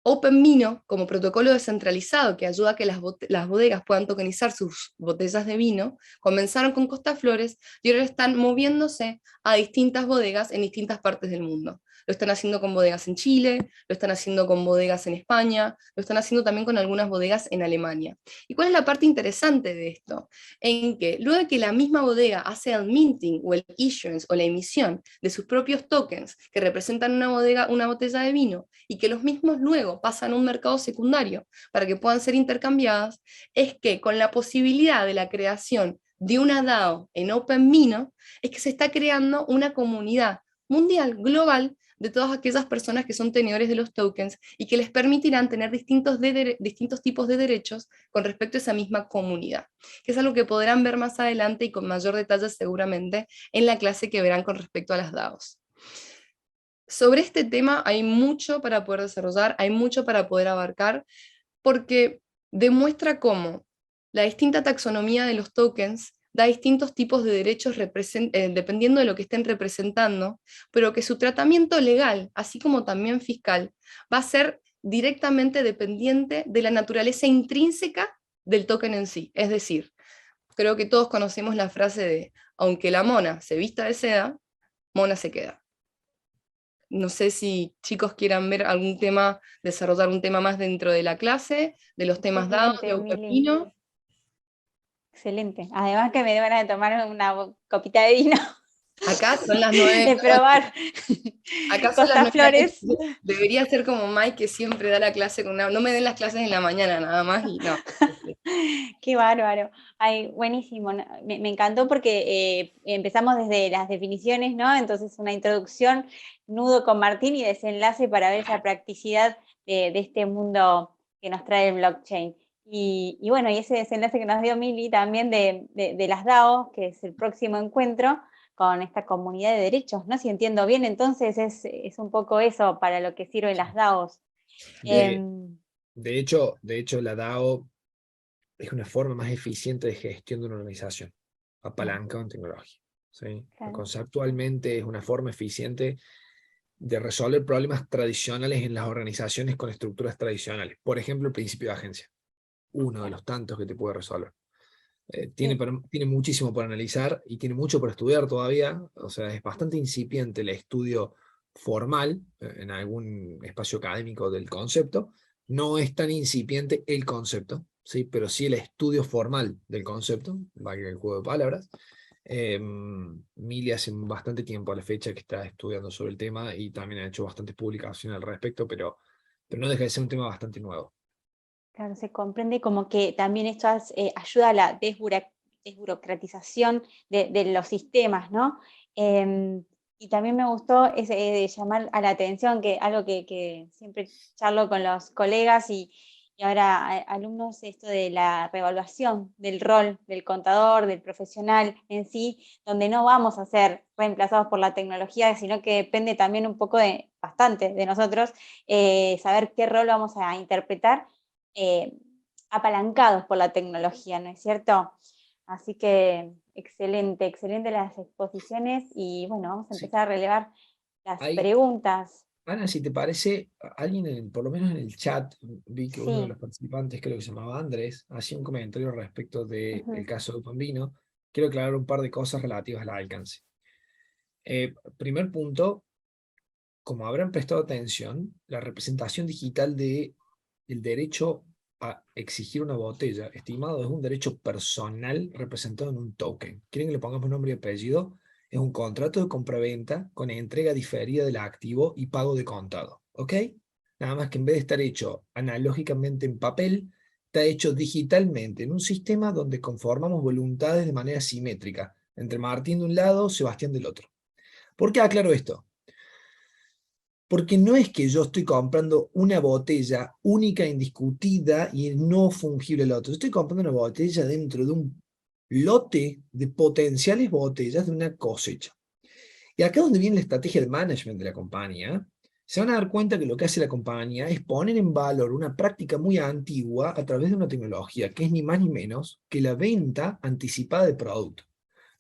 OpenVino como protocolo descentralizado que ayuda a que las bodegas puedan tokenizar sus botellas de vino. Comenzaron con Costa Flores y ahora están moviéndose a distintas bodegas en distintas partes del mundo. Lo están haciendo con bodegas en Chile, lo están haciendo con bodegas en España, lo están haciendo también con algunas bodegas en Alemania. ¿Y cuál es la parte interesante de esto? En que luego de que la misma bodega hace el minting o el issuance o la emisión de sus propios tokens que representan una botella de vino, y que los mismos luego pasan a un mercado secundario para que puedan ser intercambiadas, es que con la posibilidad de la creación de una DAO en OpenVino, es que se está creando una comunidad mundial, global, de todas aquellas personas que son tenedores de los tokens y que les permitirán tener distintos tipos de derechos con respecto a esa misma comunidad, que es algo que podrán ver más adelante y con mayor detalle seguramente en la clase que verán con respecto a las DAOs. Sobre este tema hay mucho para poder desarrollar, hay mucho para poder abarcar, porque demuestra cómo la distinta taxonomía de los tokens da distintos tipos de derechos dependiendo de lo que estén representando, pero que su tratamiento legal, así como también fiscal, va a ser directamente dependiente de la naturaleza intrínseca del token en sí. Es decir, creo que todos conocemos la frase de, aunque la mona se vista de seda, mona se queda. no sé si chicos quieran ver algún tema, desarrollar un tema más dentro de la clase, de los temas dados, de Excelente, Mili. Upapino. Excelente. Además que me dio ganas de tomar una copita de vino, Acá son las 9 de de la noche. probar Acá son las 9 Costa de la Flores. noche. Debería ser como Mike, que siempre da la clase con una... No me den las clases en la mañana nada más y no. Qué bárbaro. Ay, buenísimo. ¿No? Me encantó porque empezamos desde las definiciones, ¿no? Entonces una introducción, nudo con Martín y desenlace para ver esa practicidad de este mundo que nos trae el blockchain. Y bueno, y ese desenlace que nos dio Mili también de las DAO, que es el próximo encuentro con esta comunidad de derechos, ¿no? Si entiendo bien, entonces es un poco eso para lo que sirven las DAOs. De, de hecho, la DAO es una forma más eficiente de gestión de una organización, apalancada en tecnología. ¿Sí? Claro. Conceptualmente es una forma eficiente de resolver problemas tradicionales en las organizaciones con estructuras tradicionales. Por ejemplo, el principio de agencia. Uno de los tantos que te puede resolver. Tiene muchísimo por analizar y tiene mucho por estudiar todavía. O sea, es bastante incipiente el estudio formal en algún espacio académico del concepto. No es tan incipiente el concepto, ¿sí? Pero sí el estudio formal del concepto, valga el juego de palabras. Mili hace bastante tiempo a la fecha que está estudiando sobre el tema y también ha hecho bastantes publicaciones al respecto, pero no deja de ser un tema bastante nuevo. Claro, se comprende como que también esto ayuda a la desburocratización de los sistemas, ¿no? Y también me gustó de llamar a la atención, que algo que siempre charlo con los colegas y ahora alumnos, esto de la reevaluación del rol del contador, del profesional en sí, donde no vamos a ser reemplazados por la tecnología, sino que depende también un poco bastante de nosotros, saber qué rol vamos a interpretar apalancados por la tecnología, ¿no es cierto? Así que excelente las exposiciones y bueno, vamos a empezar a relevar las preguntas. Ana, si te parece, alguien, por lo menos en el chat, vi que uno de Sí. los participantes, creo que se llamaba Andrés, hacía un comentario respecto del caso de Upambino. Quiero aclarar un par de cosas relativas al alcance. Primer punto, como habrán prestado atención, la representación digital del derecho a exigir una botella, estimado, es un derecho personal representado en un token. ¿Quieren que le pongamos nombre y apellido? Es un contrato de compraventa con entrega diferida del activo y pago de contado. ¿Ok? Nada más que en vez de estar hecho analógicamente en papel, está hecho digitalmente en un sistema donde conformamos voluntades de manera simétrica, entre Martín de un lado, Sebastián del otro. ¿Por qué aclaro esto? Porque no es que yo estoy comprando una botella única, indiscutida y no fungible el otro. Estoy comprando una botella dentro de un lote de potenciales botellas de una cosecha. Y acá es donde viene la estrategia de management de la compañía. Se van a dar cuenta que lo que hace la compañía es poner en valor una práctica muy antigua a través de una tecnología que es ni más ni menos que la venta anticipada de producto.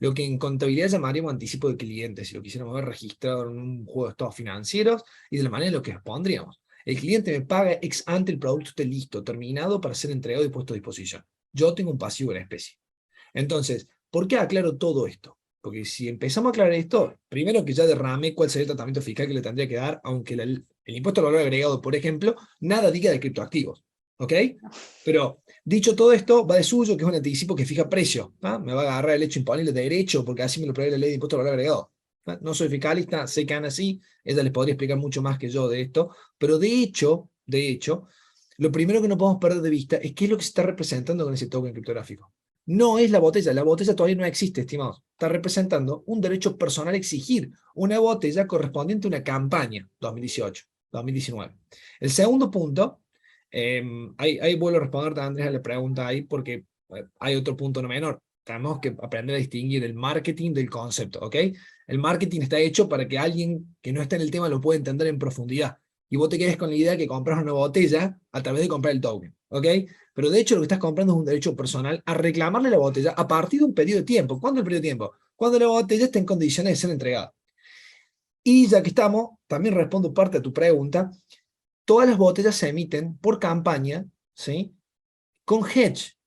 Lo que en contabilidad llamaríamos anticipo de clientes, si lo quisiéramos ver registrado en un juego de estados financieros, y de la manera en lo que pondríamos. El cliente me paga ex ante, el producto esté listo, terminado para ser entregado y puesto a disposición. Yo tengo un pasivo en especie. Entonces, ¿por qué aclaro todo esto? Porque si empezamos a aclarar esto, primero que ya derramé cuál sería el tratamiento fiscal que le tendría que dar, aunque el impuesto al valor agregado, por ejemplo, nada diga de criptoactivos. ¿Ok? Pero dicho todo esto, va de suyo, que es un anticipo que fija precio. ¿Ah? Me va a agarrar el hecho imponible de derecho, porque así me lo prevé la ley de impuesto al valor agregado. ¿Ah? No soy fiscalista, sé que Ana sí, ella les podría explicar mucho más que yo de esto, pero de hecho, lo primero que no podemos perder de vista es qué es lo que se está representando con ese token criptográfico. No es la botella todavía no existe, estimados. Está representando un derecho personal a exigir una botella correspondiente a una campaña 2018, 2019. El segundo punto, ahí vuelvo a responderte, Andrés, a la pregunta ahí, porque hay otro punto no menor. Tenemos que aprender a distinguir el marketing del concepto, ¿ok? El marketing está hecho para que alguien que no está en el tema lo pueda entender en profundidad. Y vos te quedes con la idea de que compras una botella a través de comprar el token, ¿ok? Pero de hecho lo que estás comprando es un derecho personal a reclamarle la botella a partir de un periodo de tiempo. ¿Cuándo el periodo de tiempo? Cuando la botella está en condiciones de ser entregada. Y ya que estamos, también respondo parte a tu pregunta. Todas las botellas se emiten por campaña, ¿sí? Con hedge,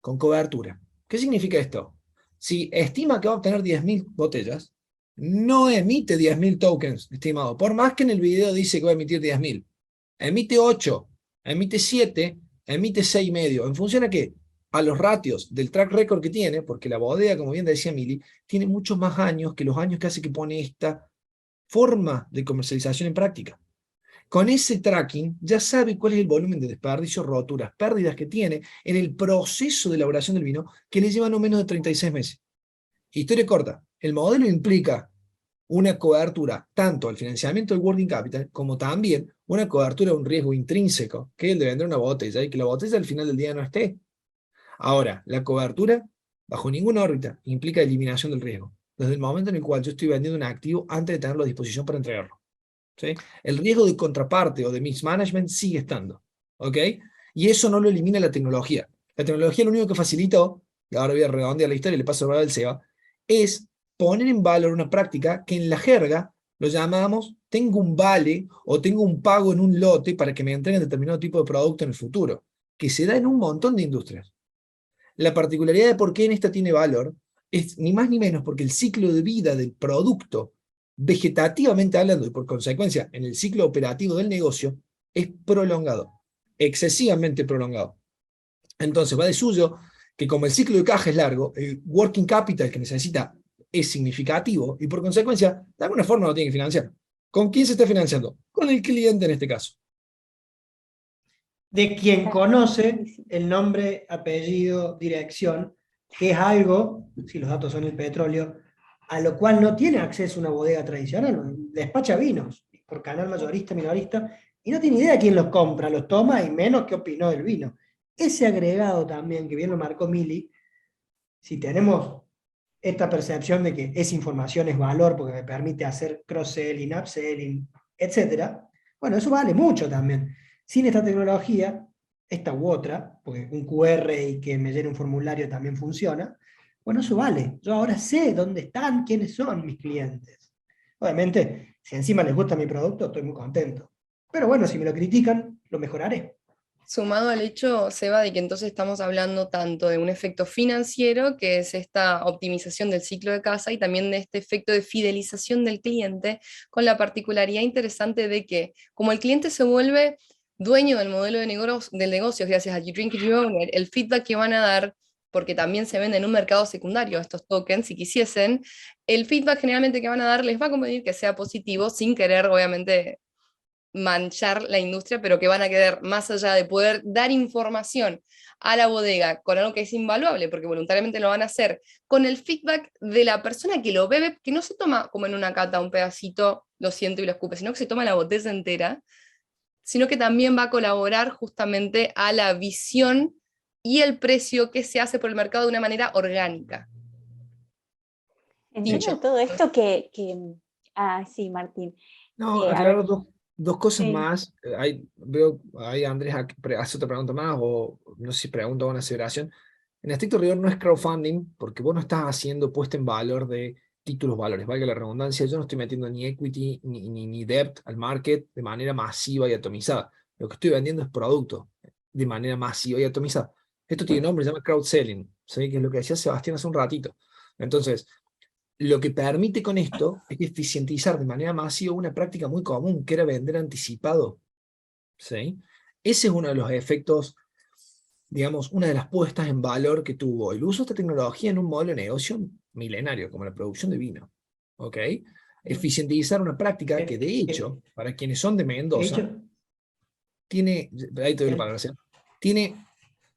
con cobertura. ¿Qué significa esto? Si estima que va a obtener 10.000 botellas, no emite 10.000 tokens, estimado. Por más que en el video dice que va a emitir 10.000. Emite 8, emite 7, emite 6,5. ¿En función a qué? A los ratios del track record que tiene, porque la bodega, como bien decía Mili, tiene muchos más años que los años que hace que pone esta forma de comercialización en práctica. Con ese tracking ya sabe cuál es el volumen de desperdicio, roturas, pérdidas que tiene en el proceso de elaboración del vino, que le lleva no menos de 36 meses. Historia corta, el modelo implica una cobertura tanto al financiamiento del working capital como también una cobertura a un riesgo intrínseco, que es el de vender una botella y que la botella al final del día no esté. Ahora, la cobertura, bajo ninguna órbita, implica eliminación del riesgo, desde el momento en el cual yo estoy vendiendo un activo antes de tenerlo a disposición para entregarlo. ¿Sí? El riesgo de contraparte o de mismanagement sigue estando. ¿Ok? Y eso no lo elimina la tecnología. La tecnología lo único que facilitó, y ahora voy a redondear la historia y le paso a hablar del SEBA, es poner en valor una práctica que en la jerga lo llamamos tengo un vale o tengo un pago en un lote para que me entreguen determinado tipo de producto en el futuro, que se da en un montón de industrias. La particularidad de por qué en esta tiene valor es ni más ni menos porque el ciclo de vida del producto, vegetativamente hablando, y por consecuencia en el ciclo operativo del negocio, es prolongado, excesivamente prolongado. Entonces va de suyo que como el ciclo de caja es largo, el working capital que necesita es significativo y por consecuencia, de alguna forma lo tiene que financiar. ¿Con quién se está financiando? Con el cliente en este caso. De quien conoce el nombre, apellido, dirección, que es algo, si los datos son el petróleo, a lo cual no tiene acceso una bodega tradicional. Despacha vinos por canal mayorista, minorista, y no tiene idea quién los compra, los toma y menos qué opinó del vino. Ese agregado también, que bien lo marcó Mili, si tenemos esta percepción de que esa información es valor porque me permite hacer cross-selling, upselling, etc., bueno, eso vale mucho también. Sin esta tecnología, esta u otra, porque un QR y que me llene un formulario también funciona, bueno, eso vale. Yo ahora sé dónde están, quiénes son mis clientes. Obviamente, si encima les gusta mi producto, estoy muy contento. Pero bueno, si me lo critican, lo mejoraré. Sumado al hecho, Seba, de que entonces estamos hablando tanto de un efecto financiero, que es esta optimización del ciclo de casa, y también de este efecto de fidelización del cliente, con la particularidad interesante de que como el cliente se vuelve dueño del modelo de del negocio gracias a You Drink It, You Own It, el feedback que van a dar, porque también se venden en un mercado secundario estos tokens, si quisiesen, el feedback generalmente que van a dar les va a convenir que sea positivo, sin querer, obviamente, manchar la industria, pero que van a querer, más allá de poder dar información a la bodega con algo que es invaluable, porque voluntariamente lo van a hacer, con el feedback de la persona que lo bebe, que no se toma como en una cata un pedacito, lo siento y lo escupe, sino que se toma la botella entera, sino que también va a colaborar justamente a la visión y el precio que se hace por el mercado de una manera orgánica. Entiendo Dicho. todo esto sí, Martín. No, A ver, aclaro dos cosas sí. más. Veo ahí Andrés hace otra pregunta más, o no sé si pregunta o una aseveración. En estricto rigor no es crowdfunding, porque vos no estás haciendo puesta en valor de títulos valores, valga la redundancia. Yo no estoy metiendo ni equity ni debt al market de manera masiva y atomizada. Lo que estoy vendiendo es producto de manera masiva y atomizada. Esto tiene nombre, se llama crowdselling, ¿sí? Que es lo que decía Sebastián hace un ratito. Entonces, lo que permite con esto es eficientizar de manera masiva una práctica muy común, que era vender anticipado. ¿Sí? Ese es uno de los efectos, digamos, una de las puestas en valor que tuvo el uso de esta tecnología en un modelo de negocio milenario, como la producción de vino. ¿Ok? Eficientizar una práctica que, de hecho, para quienes son de De Mendoza, hecho, tiene, ahí te doy la el- palabra, ¿sí? Tiene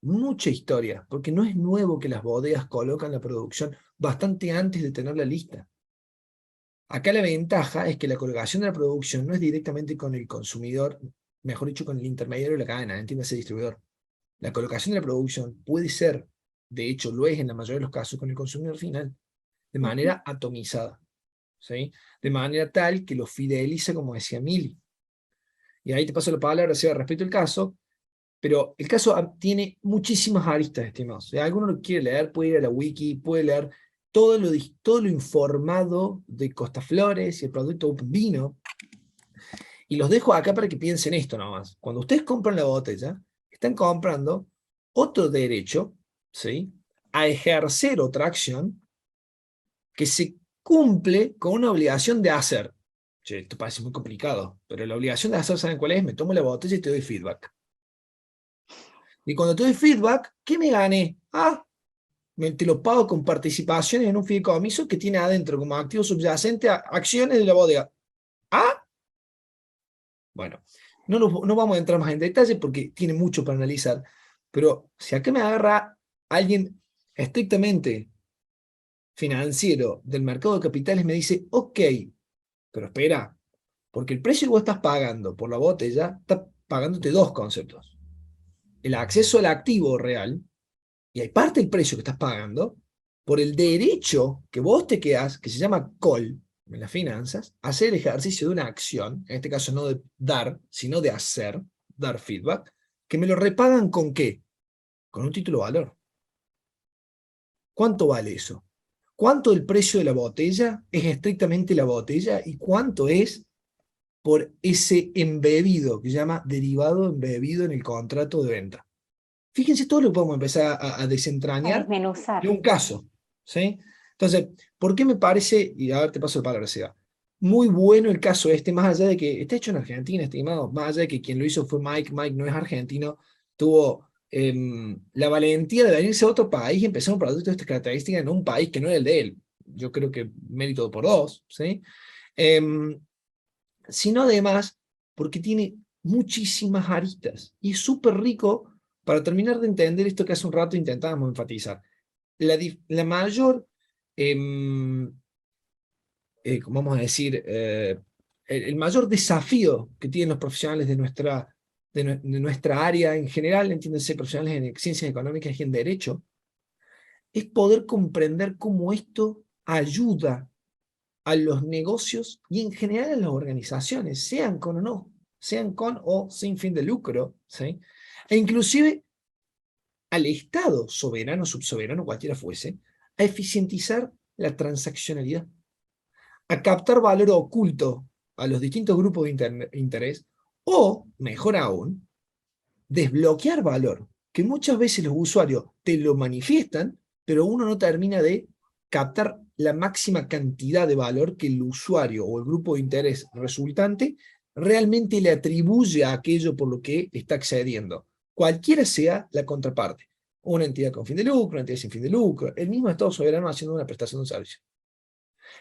mucha historia, porque no es nuevo que las bodegas colocan la producción bastante antes de tenerla lista. Acá la ventaja es que la colocación de la producción no es directamente con el consumidor, mejor dicho, con el intermediario de la cadena, entiéndase distribuidor. La colocación de la producción puede ser, de hecho lo es en la mayoría de los casos, con el consumidor final, de manera atomizada, ¿sí? De manera tal que lo fideliza, como decía Mili. Y ahí te paso la palabra, Seba, respecto al caso, pero el caso tiene muchísimas aristas, estimados. Si alguno lo quiere leer, puede ir a la wiki, puede leer todo lo informado de Costaflores y el producto Open Vino. Y los dejo acá para que piensen esto nomás. Cuando ustedes compran la botella, están comprando otro derecho, ¿sí?, a ejercer otra acción que se cumple con una obligación de hacer. Che, esto parece muy complicado, pero la obligación de hacer, ¿saben cuál es? Me tomo la botella y te doy feedback. Y cuando te doy feedback, ¿qué me gané? Te lo pago con participaciones en un fideicomiso que tiene adentro como activo subyacente acciones de la bodega. Bueno, no vamos a entrar más en detalle porque tiene mucho para analizar, pero si acá me agarra alguien estrictamente financiero del mercado de capitales, me dice, ok, pero espera, porque el precio que vos estás pagando por la botella, está pagándote dos conceptos. El acceso al activo real, y hay parte del precio que estás pagando, por el derecho que vos te quedás, que se llama call en las finanzas, hacer el ejercicio de una acción, en este caso no de dar, sino de hacer, dar feedback, que me lo repagan ¿con qué? Con un título de valor. ¿Cuánto vale eso? ¿Cuánto del precio de la botella es estrictamente la botella y cuánto es por ese embebido, que se llama derivado embebido en el contrato de venta? Fíjense todo lo que podemos empezar a A desentrañar desmenuzar. de un caso, ¿sí? Entonces, ¿por qué me parece, y a ver, te paso la palabra, Seba, muy bueno el caso este, más allá de que está hecho en Argentina, estimado, más allá de que quien lo hizo fue Mike no es argentino, tuvo la valentía de venirse a otro país y empezar un producto de estas características en un país que no era el de él. Yo creo que mérito por dos, ¿sí? Sino además porque tiene muchísimas aristas y es súper rico para terminar de entender esto que hace un rato intentábamos enfatizar. La mayor, vamos a decir, el mayor desafío que tienen los profesionales de nuestra área en general, entiéndense, profesionales en ciencias económicas y en derecho, es poder comprender cómo esto ayuda a los negocios y en general a las organizaciones, sean con o no, sean con o sin fin de lucro, ¿sí? E inclusive al Estado, soberano, subsoberano, cualquiera fuese, a eficientizar la transaccionalidad, a captar valor oculto a los distintos grupos de interés, o, mejor aún, desbloquear valor, que muchas veces los usuarios te lo manifiestan, pero uno no termina de captar la máxima cantidad de valor que el usuario o el grupo de interés resultante realmente le atribuye a aquello por lo que está accediendo, cualquiera sea la contraparte. Una entidad con fin de lucro, una entidad sin fin de lucro, el mismo Estado soberano haciendo una prestación de un servicio.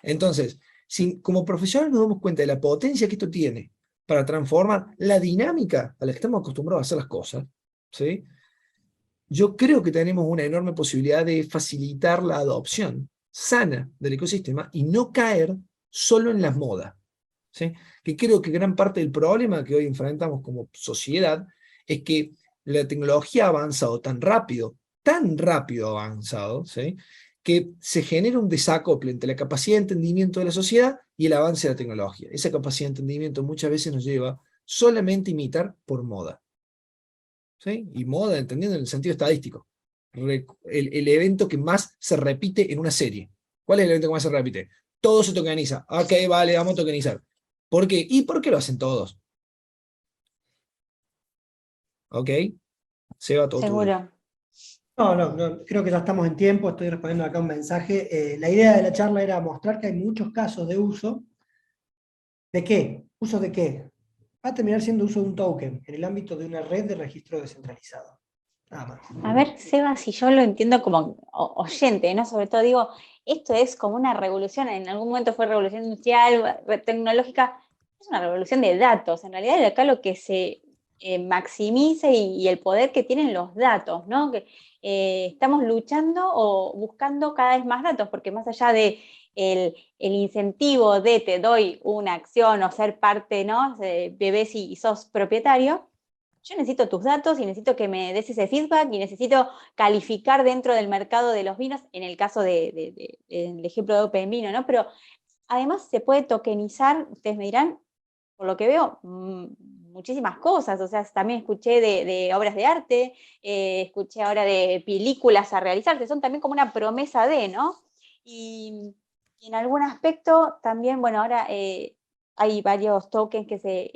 Entonces, si como profesionales nos damos cuenta de la potencia que esto tiene para transformar la dinámica a la que estamos acostumbrados a hacer las cosas, ¿sí? Yo creo que tenemos una enorme posibilidad de facilitar la adopción sana del ecosistema y no caer solo en las modas, ¿sí? Que creo que gran parte del problema que hoy enfrentamos como sociedad es que la tecnología ha avanzado tan rápido ha avanzado, ¿sí? Que se genera un desacople entre la capacidad de entendimiento de la sociedad y el avance de la tecnología. Esa capacidad de entendimiento muchas veces nos lleva solamente a imitar por moda. ¿Sí? Y moda, entendiendo en el sentido estadístico. El evento que más se repite en una serie. ¿Cuál es el evento que más se repite? Todo se tokeniza. Ok, vale, vamos a tokenizar. ¿Por qué? ¿Y por qué lo hacen todos? ¿Ok? Seba, todo tuyo. Seguro. No, creo que ya estamos en tiempo, estoy respondiendo acá un mensaje. La idea de la charla era mostrar que hay muchos casos de uso. ¿De qué? ¿Usos de qué? Va a terminar siendo uso de un token en el ámbito de una red de registro descentralizado. Nada más. A ver, Seba, si yo lo entiendo como oyente, ¿no? Sobre todo digo, esto es como una revolución, en algún momento fue revolución industrial, tecnológica, es una revolución de datos. En realidad acá lo que se maximiza y el poder que tienen los datos, ¿no? Que estamos luchando o buscando cada vez más datos, porque más allá de el incentivo de te doy una acción o ser parte, ¿no? Bebés y sos propietario, yo necesito tus datos y necesito que me des ese feedback y necesito calificar dentro del mercado de los vinos, en el caso del ejemplo de Open Vino, ¿no? Pero además se puede tokenizar, ustedes me dirán, por lo que veo, muchísimas cosas. O sea, también escuché de obras de arte, escuché ahora de películas a realizarse, son también como una promesa de, ¿no? Y en algún aspecto también, bueno, ahora hay varios tokens que se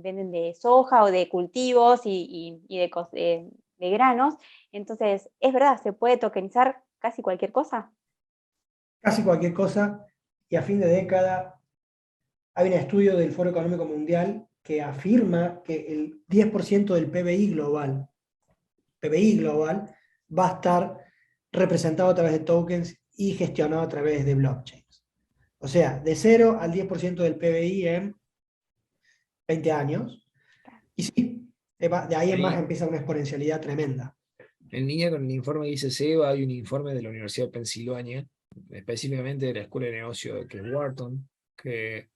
venden de soja o de cultivos y de granos. Entonces, es verdad, se puede tokenizar casi cualquier cosa. Casi cualquier cosa. y a fin de década hay un estudio del Foro Económico Mundial que afirma que el 10% del PBI global va a estar representado a través de tokens y gestionado a través de blockchains. O sea, de 0 al 10% del PBI en 20 años. Y sí, de ahí en más empieza una exponencialidad tremenda. En línea con el informe que dice Seba, hay un informe de la Universidad de Pensilvania, específicamente de la Escuela de Negocio que es Wharton, que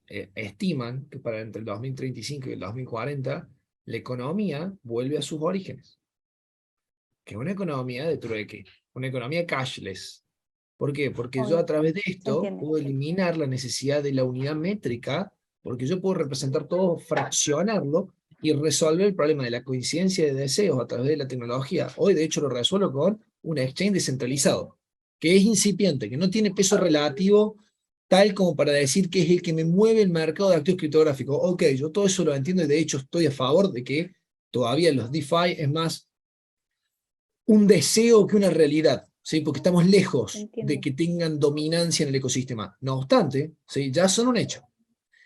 estiman que para entre el 2035 y el 2040 la economía vuelve a sus orígenes, que es una economía de trueque, una economía cashless. ¿Por qué? Porque yo a través de esto puedo eliminar la necesidad de la unidad métrica, porque yo puedo representar todo, fraccionarlo y resolver el problema de la coincidencia de deseos a través de la tecnología. Hoy, de hecho, lo resuelvo con un exchange descentralizado, que es incipiente, que no tiene peso relativo tal como para decir que es el que me mueve el mercado de activos criptográficos. Ok, yo todo eso lo entiendo y de hecho estoy a favor de que todavía los DeFi es más un deseo que una realidad, ¿sí? Porque estamos lejos de que tengan dominancia en el ecosistema. No obstante, ¿sí? Ya son un hecho.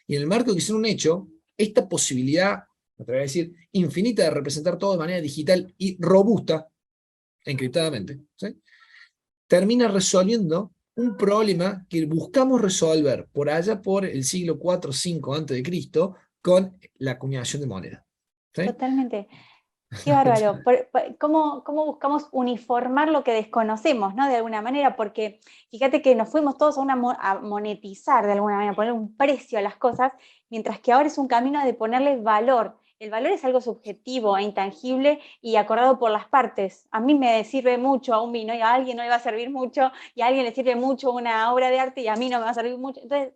Y en el marco de que son un hecho, esta posibilidad, me atrevo a decir, infinita de representar todo de manera digital y robusta, encriptadamente, ¿sí? Termina resolviendo un problema que buscamos resolver por allá por el siglo IV o V antes de Cristo con la acuñación de moneda. ¿Sí? Totalmente. Qué bárbaro. ¿Cómo buscamos uniformar lo que desconocemos, ¿no? De alguna manera, porque fíjate que nos fuimos todos a monetizar de alguna manera, poner un precio a las cosas, mientras que ahora es un camino de ponerle valor. El valor es algo subjetivo e intangible y acordado por las partes. A mí me sirve mucho un vino y a alguien no le va a servir mucho, y a alguien le sirve mucho una obra de arte y a mí no me va a servir mucho. Entonces,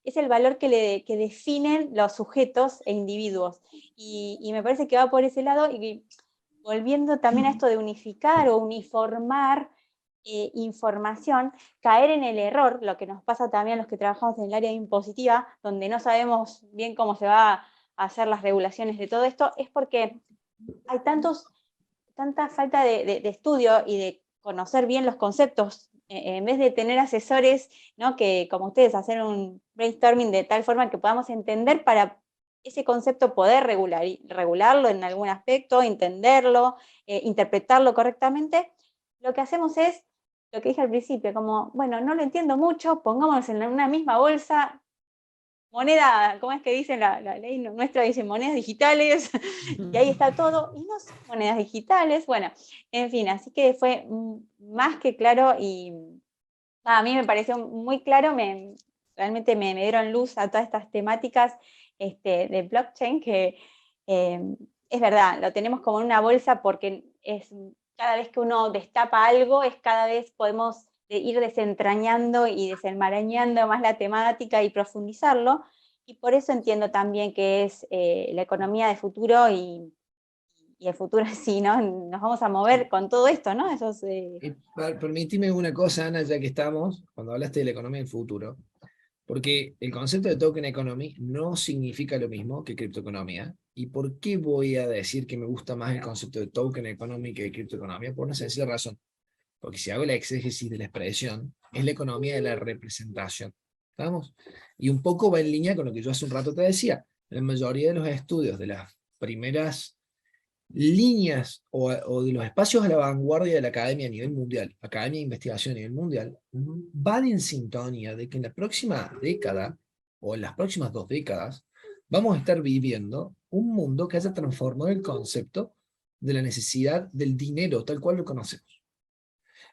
es el valor que definen los sujetos e individuos. Y me parece que va por ese lado, y volviendo también a esto de unificar o uniformar información, caer en el error, lo que nos pasa también a los que trabajamos en el área impositiva, donde no sabemos bien cómo se va a hacer las regulaciones de todo esto, es porque hay tanta falta de estudio y de conocer bien los conceptos, en vez de tener asesores, ¿no? Que, como ustedes, hacer un brainstorming de tal forma que podamos entender para ese concepto poder regularlo en algún aspecto, entenderlo, interpretarlo correctamente. Lo que hacemos es, lo que dije al principio, como, bueno, no lo entiendo mucho, pongámonos en una misma bolsa, moneda, ¿cómo es que dice la ley nuestra? Dice monedas digitales, y ahí está todo, y no son monedas digitales. Bueno, en fin, así que fue más que claro, y a mí me pareció muy claro, realmente me dieron luz a todas estas temáticas de blockchain, que es verdad, lo tenemos como en una bolsa porque cada vez que uno destapa algo, cada vez podemos ir desentrañando y desenmarañando más la temática y profundizarlo, y por eso entiendo también que es la economía de futuro, y el futuro sí, ¿no? Nos vamos a mover con todo esto, ¿no? Permíteme una cosa, Ana, ya que estamos, cuando hablaste de la economía del futuro, porque el concepto de token economy no significa lo mismo que criptoeconomía. ¿Y por qué voy a decir que me gusta más el concepto de token economy que de criptoeconomía? Por una sencilla razón. Porque si hago la exégesis de la expresión, es la economía de la representación. ¿Estamos? Y un poco va en línea con lo que yo hace un rato te decía. La mayoría de los estudios de las primeras líneas o de los espacios a la vanguardia de la academia a nivel mundial, academia de investigación a nivel mundial, van en sintonía de que en la próxima década, o en las próximas 2 décadas, vamos a estar viviendo un mundo que haya transformado el concepto de la necesidad del dinero tal cual lo conocemos.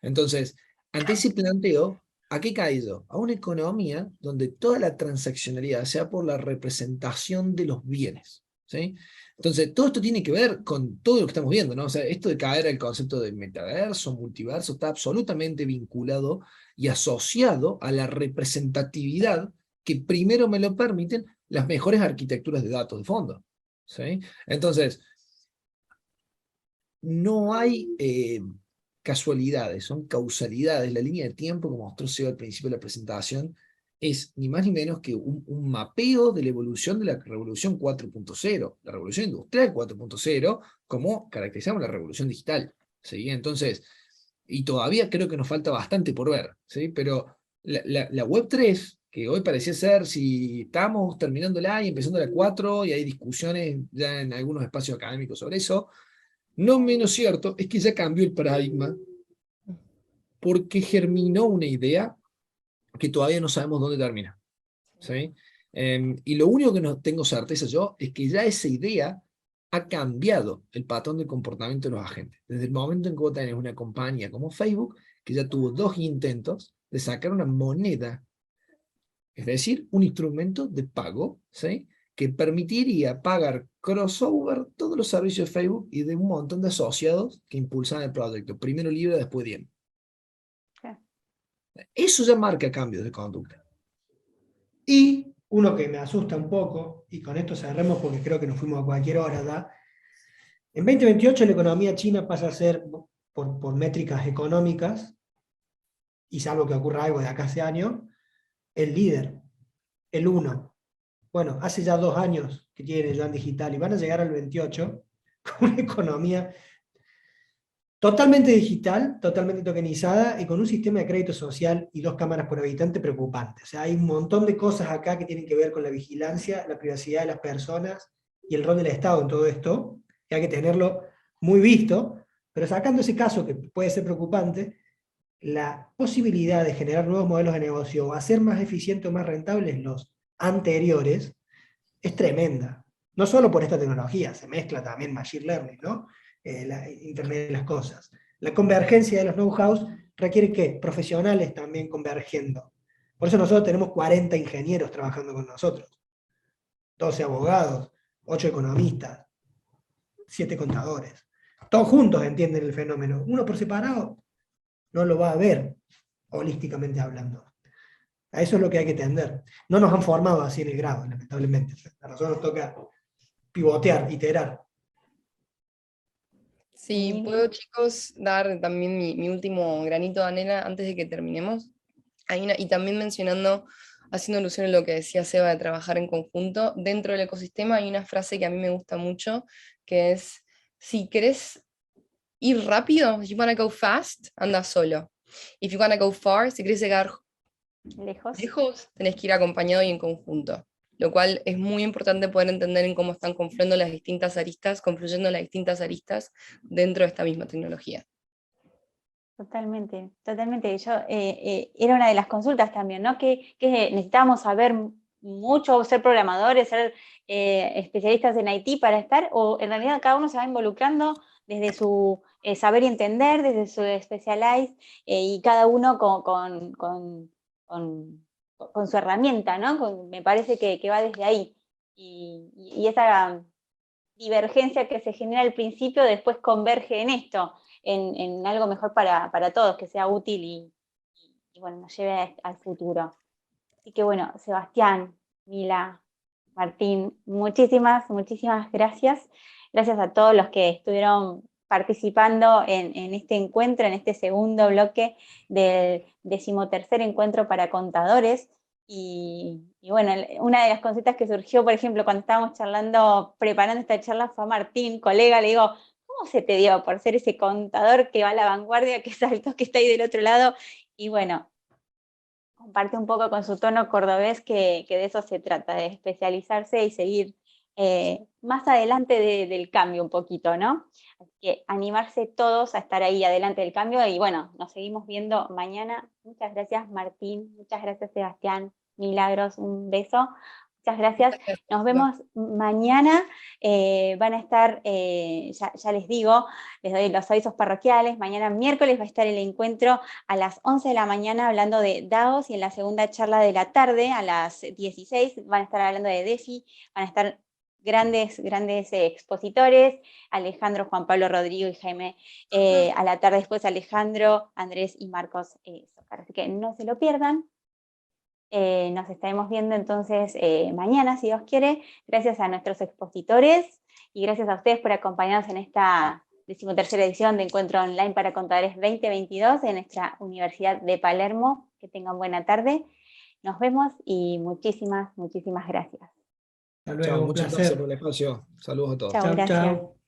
Entonces, ante ese planteo, ¿a qué caído? A una economía donde toda la transaccionalidad sea por la representación de los bienes, ¿sí? Entonces, todo esto tiene que ver con todo lo que estamos viendo, ¿no? O sea, esto de caer al concepto de metaverso, multiverso, está absolutamente vinculado y asociado a la representatividad que primero me lo permiten las mejores arquitecturas de datos de fondo, ¿sí? Entonces, no hay casualidades, son causalidades. La línea de tiempo, como mostró Seba al principio de la presentación, es ni más ni menos que un mapeo de la evolución de la revolución 4.0, la revolución industrial 4.0, como caracterizamos la revolución digital, ¿sí? Entonces, y todavía creo que nos falta bastante por ver, ¿sí? Pero La Web 3, que hoy parecía ser si estamos terminándola y empezando la 4, y hay discusiones ya en algunos espacios académicos sobre eso, no menos cierto es que ya cambió el paradigma porque germinó una idea que todavía no sabemos dónde termina. ¿Sí? Y lo único que no tengo certeza yo es que ya esa idea ha cambiado el patrón de comportamiento de los agentes. Desde el momento en que vos tenés una compañía como Facebook, que ya tuvo 2 intentos de sacar una moneda, es decir, un instrumento de pago, ¿sí? Que permitiría pagar crossover todos los servicios de Facebook y de un montón de asociados que impulsan el proyecto. Primero Libra, después Diem. Eso ya marca cambios de conducta. Y uno que me asusta un poco, y con esto cerremos porque creo que nos fuimos a cualquier hora, ¿da? En 2028 la economía china pasa a ser, por métricas económicas, y salvo que ocurra algo de acá a ese año, el líder, el uno. Bueno, hace ya 2 años que tiene el yuan digital y van a llegar al 28 con una economía totalmente digital, totalmente tokenizada y con un sistema de crédito social y 2 cámaras por habitante preocupante. O sea, hay un montón de cosas acá que tienen que ver con la vigilancia, la privacidad de las personas y el rol del Estado en todo esto, que hay que tenerlo muy visto, pero sacando ese caso que puede ser preocupante, la posibilidad de generar nuevos modelos de negocio o hacer más eficientes o más rentables los anteriores es tremenda. No solo por esta tecnología, se mezcla también Machine Learning, ¿no? La Internet de las cosas. La convergencia de los know-hows requiere que profesionales también convergiendo. Por eso nosotros tenemos 40 ingenieros trabajando con nosotros, 12 abogados, 8 economistas, 7 contadores. Todos juntos entienden el fenómeno. Uno por separado no lo va a ver, holísticamente hablando. A eso es lo que hay que entender. No nos han formado así en el grado, lamentablemente. A nosotros nos toca pivotear, iterar. Sí, puedo, chicos, dar también mi último granito de arena antes de que terminemos. Y también mencionando, haciendo alusión a lo que decía Seba de trabajar en conjunto, dentro del ecosistema hay una frase que a mí me gusta mucho, que es, si querés ir rápido, if you wanna go fast, anda solo. If you wanna go far, si querés llegar lejos, tenés que ir acompañado y en conjunto. Lo cual es muy importante poder entender en cómo están confluyendo las distintas aristas dentro de esta misma tecnología. Totalmente, totalmente. Yo, era una de las consultas también, ¿no? Que necesitábamos saber mucho, ser programadores, ser especialistas en IT para estar, o en realidad cada uno se va involucrando desde su saber y entender, desde su specialize, y cada uno con su herramienta, ¿no? Me parece que va desde ahí. Y esa divergencia que se genera al principio después converge en esto, en algo mejor para todos, que sea útil y bueno, nos lleve al futuro. Así que bueno, Sebastián, Mila, Martín, muchísimas gracias. Gracias a todos los que estuvieron participando en este encuentro, en este segundo bloque del 13º encuentro para contadores. Y bueno, una de las consultas que surgió, por ejemplo, cuando estábamos charlando, preparando esta charla, fue a Martín, colega, le digo, ¿cómo se te dio por ser ese contador que va a la vanguardia, que saltó, que está ahí del otro lado? Y bueno, comparte un poco con su tono cordobés que de eso se trata, de especializarse y seguir más adelante del cambio un poquito, ¿no? Así que animarse todos a estar ahí adelante del cambio y bueno, nos seguimos viendo mañana. Muchas gracias Martín, muchas gracias Sebastián, Milagros, un beso. Muchas gracias. Nos vemos mañana. Van a estar, ya les digo, les doy los avisos parroquiales. Mañana miércoles va a estar el encuentro a las 11 de la mañana hablando de DAOs y en la segunda charla de la tarde a las 16 van a estar hablando de DeFi. Van a estar grandes expositores, Alejandro, Juan Pablo, Rodrigo y Jaime. A la tarde después Alejandro, Andrés y Marcos Zócar. Así que no se lo pierdan. Nos estaremos viendo entonces mañana, si Dios quiere. Gracias a nuestros expositores y gracias a ustedes por acompañarnos en esta 13ª edición de Encuentro Online para Contadores 2022 en nuestra Universidad de Palermo. Que tengan buena tarde. Nos vemos y muchísimas gracias. Hasta luego, Chao, un muchas placer. gracias por el espacio. Saludos a todos. Chao, Chau, gracias. chau.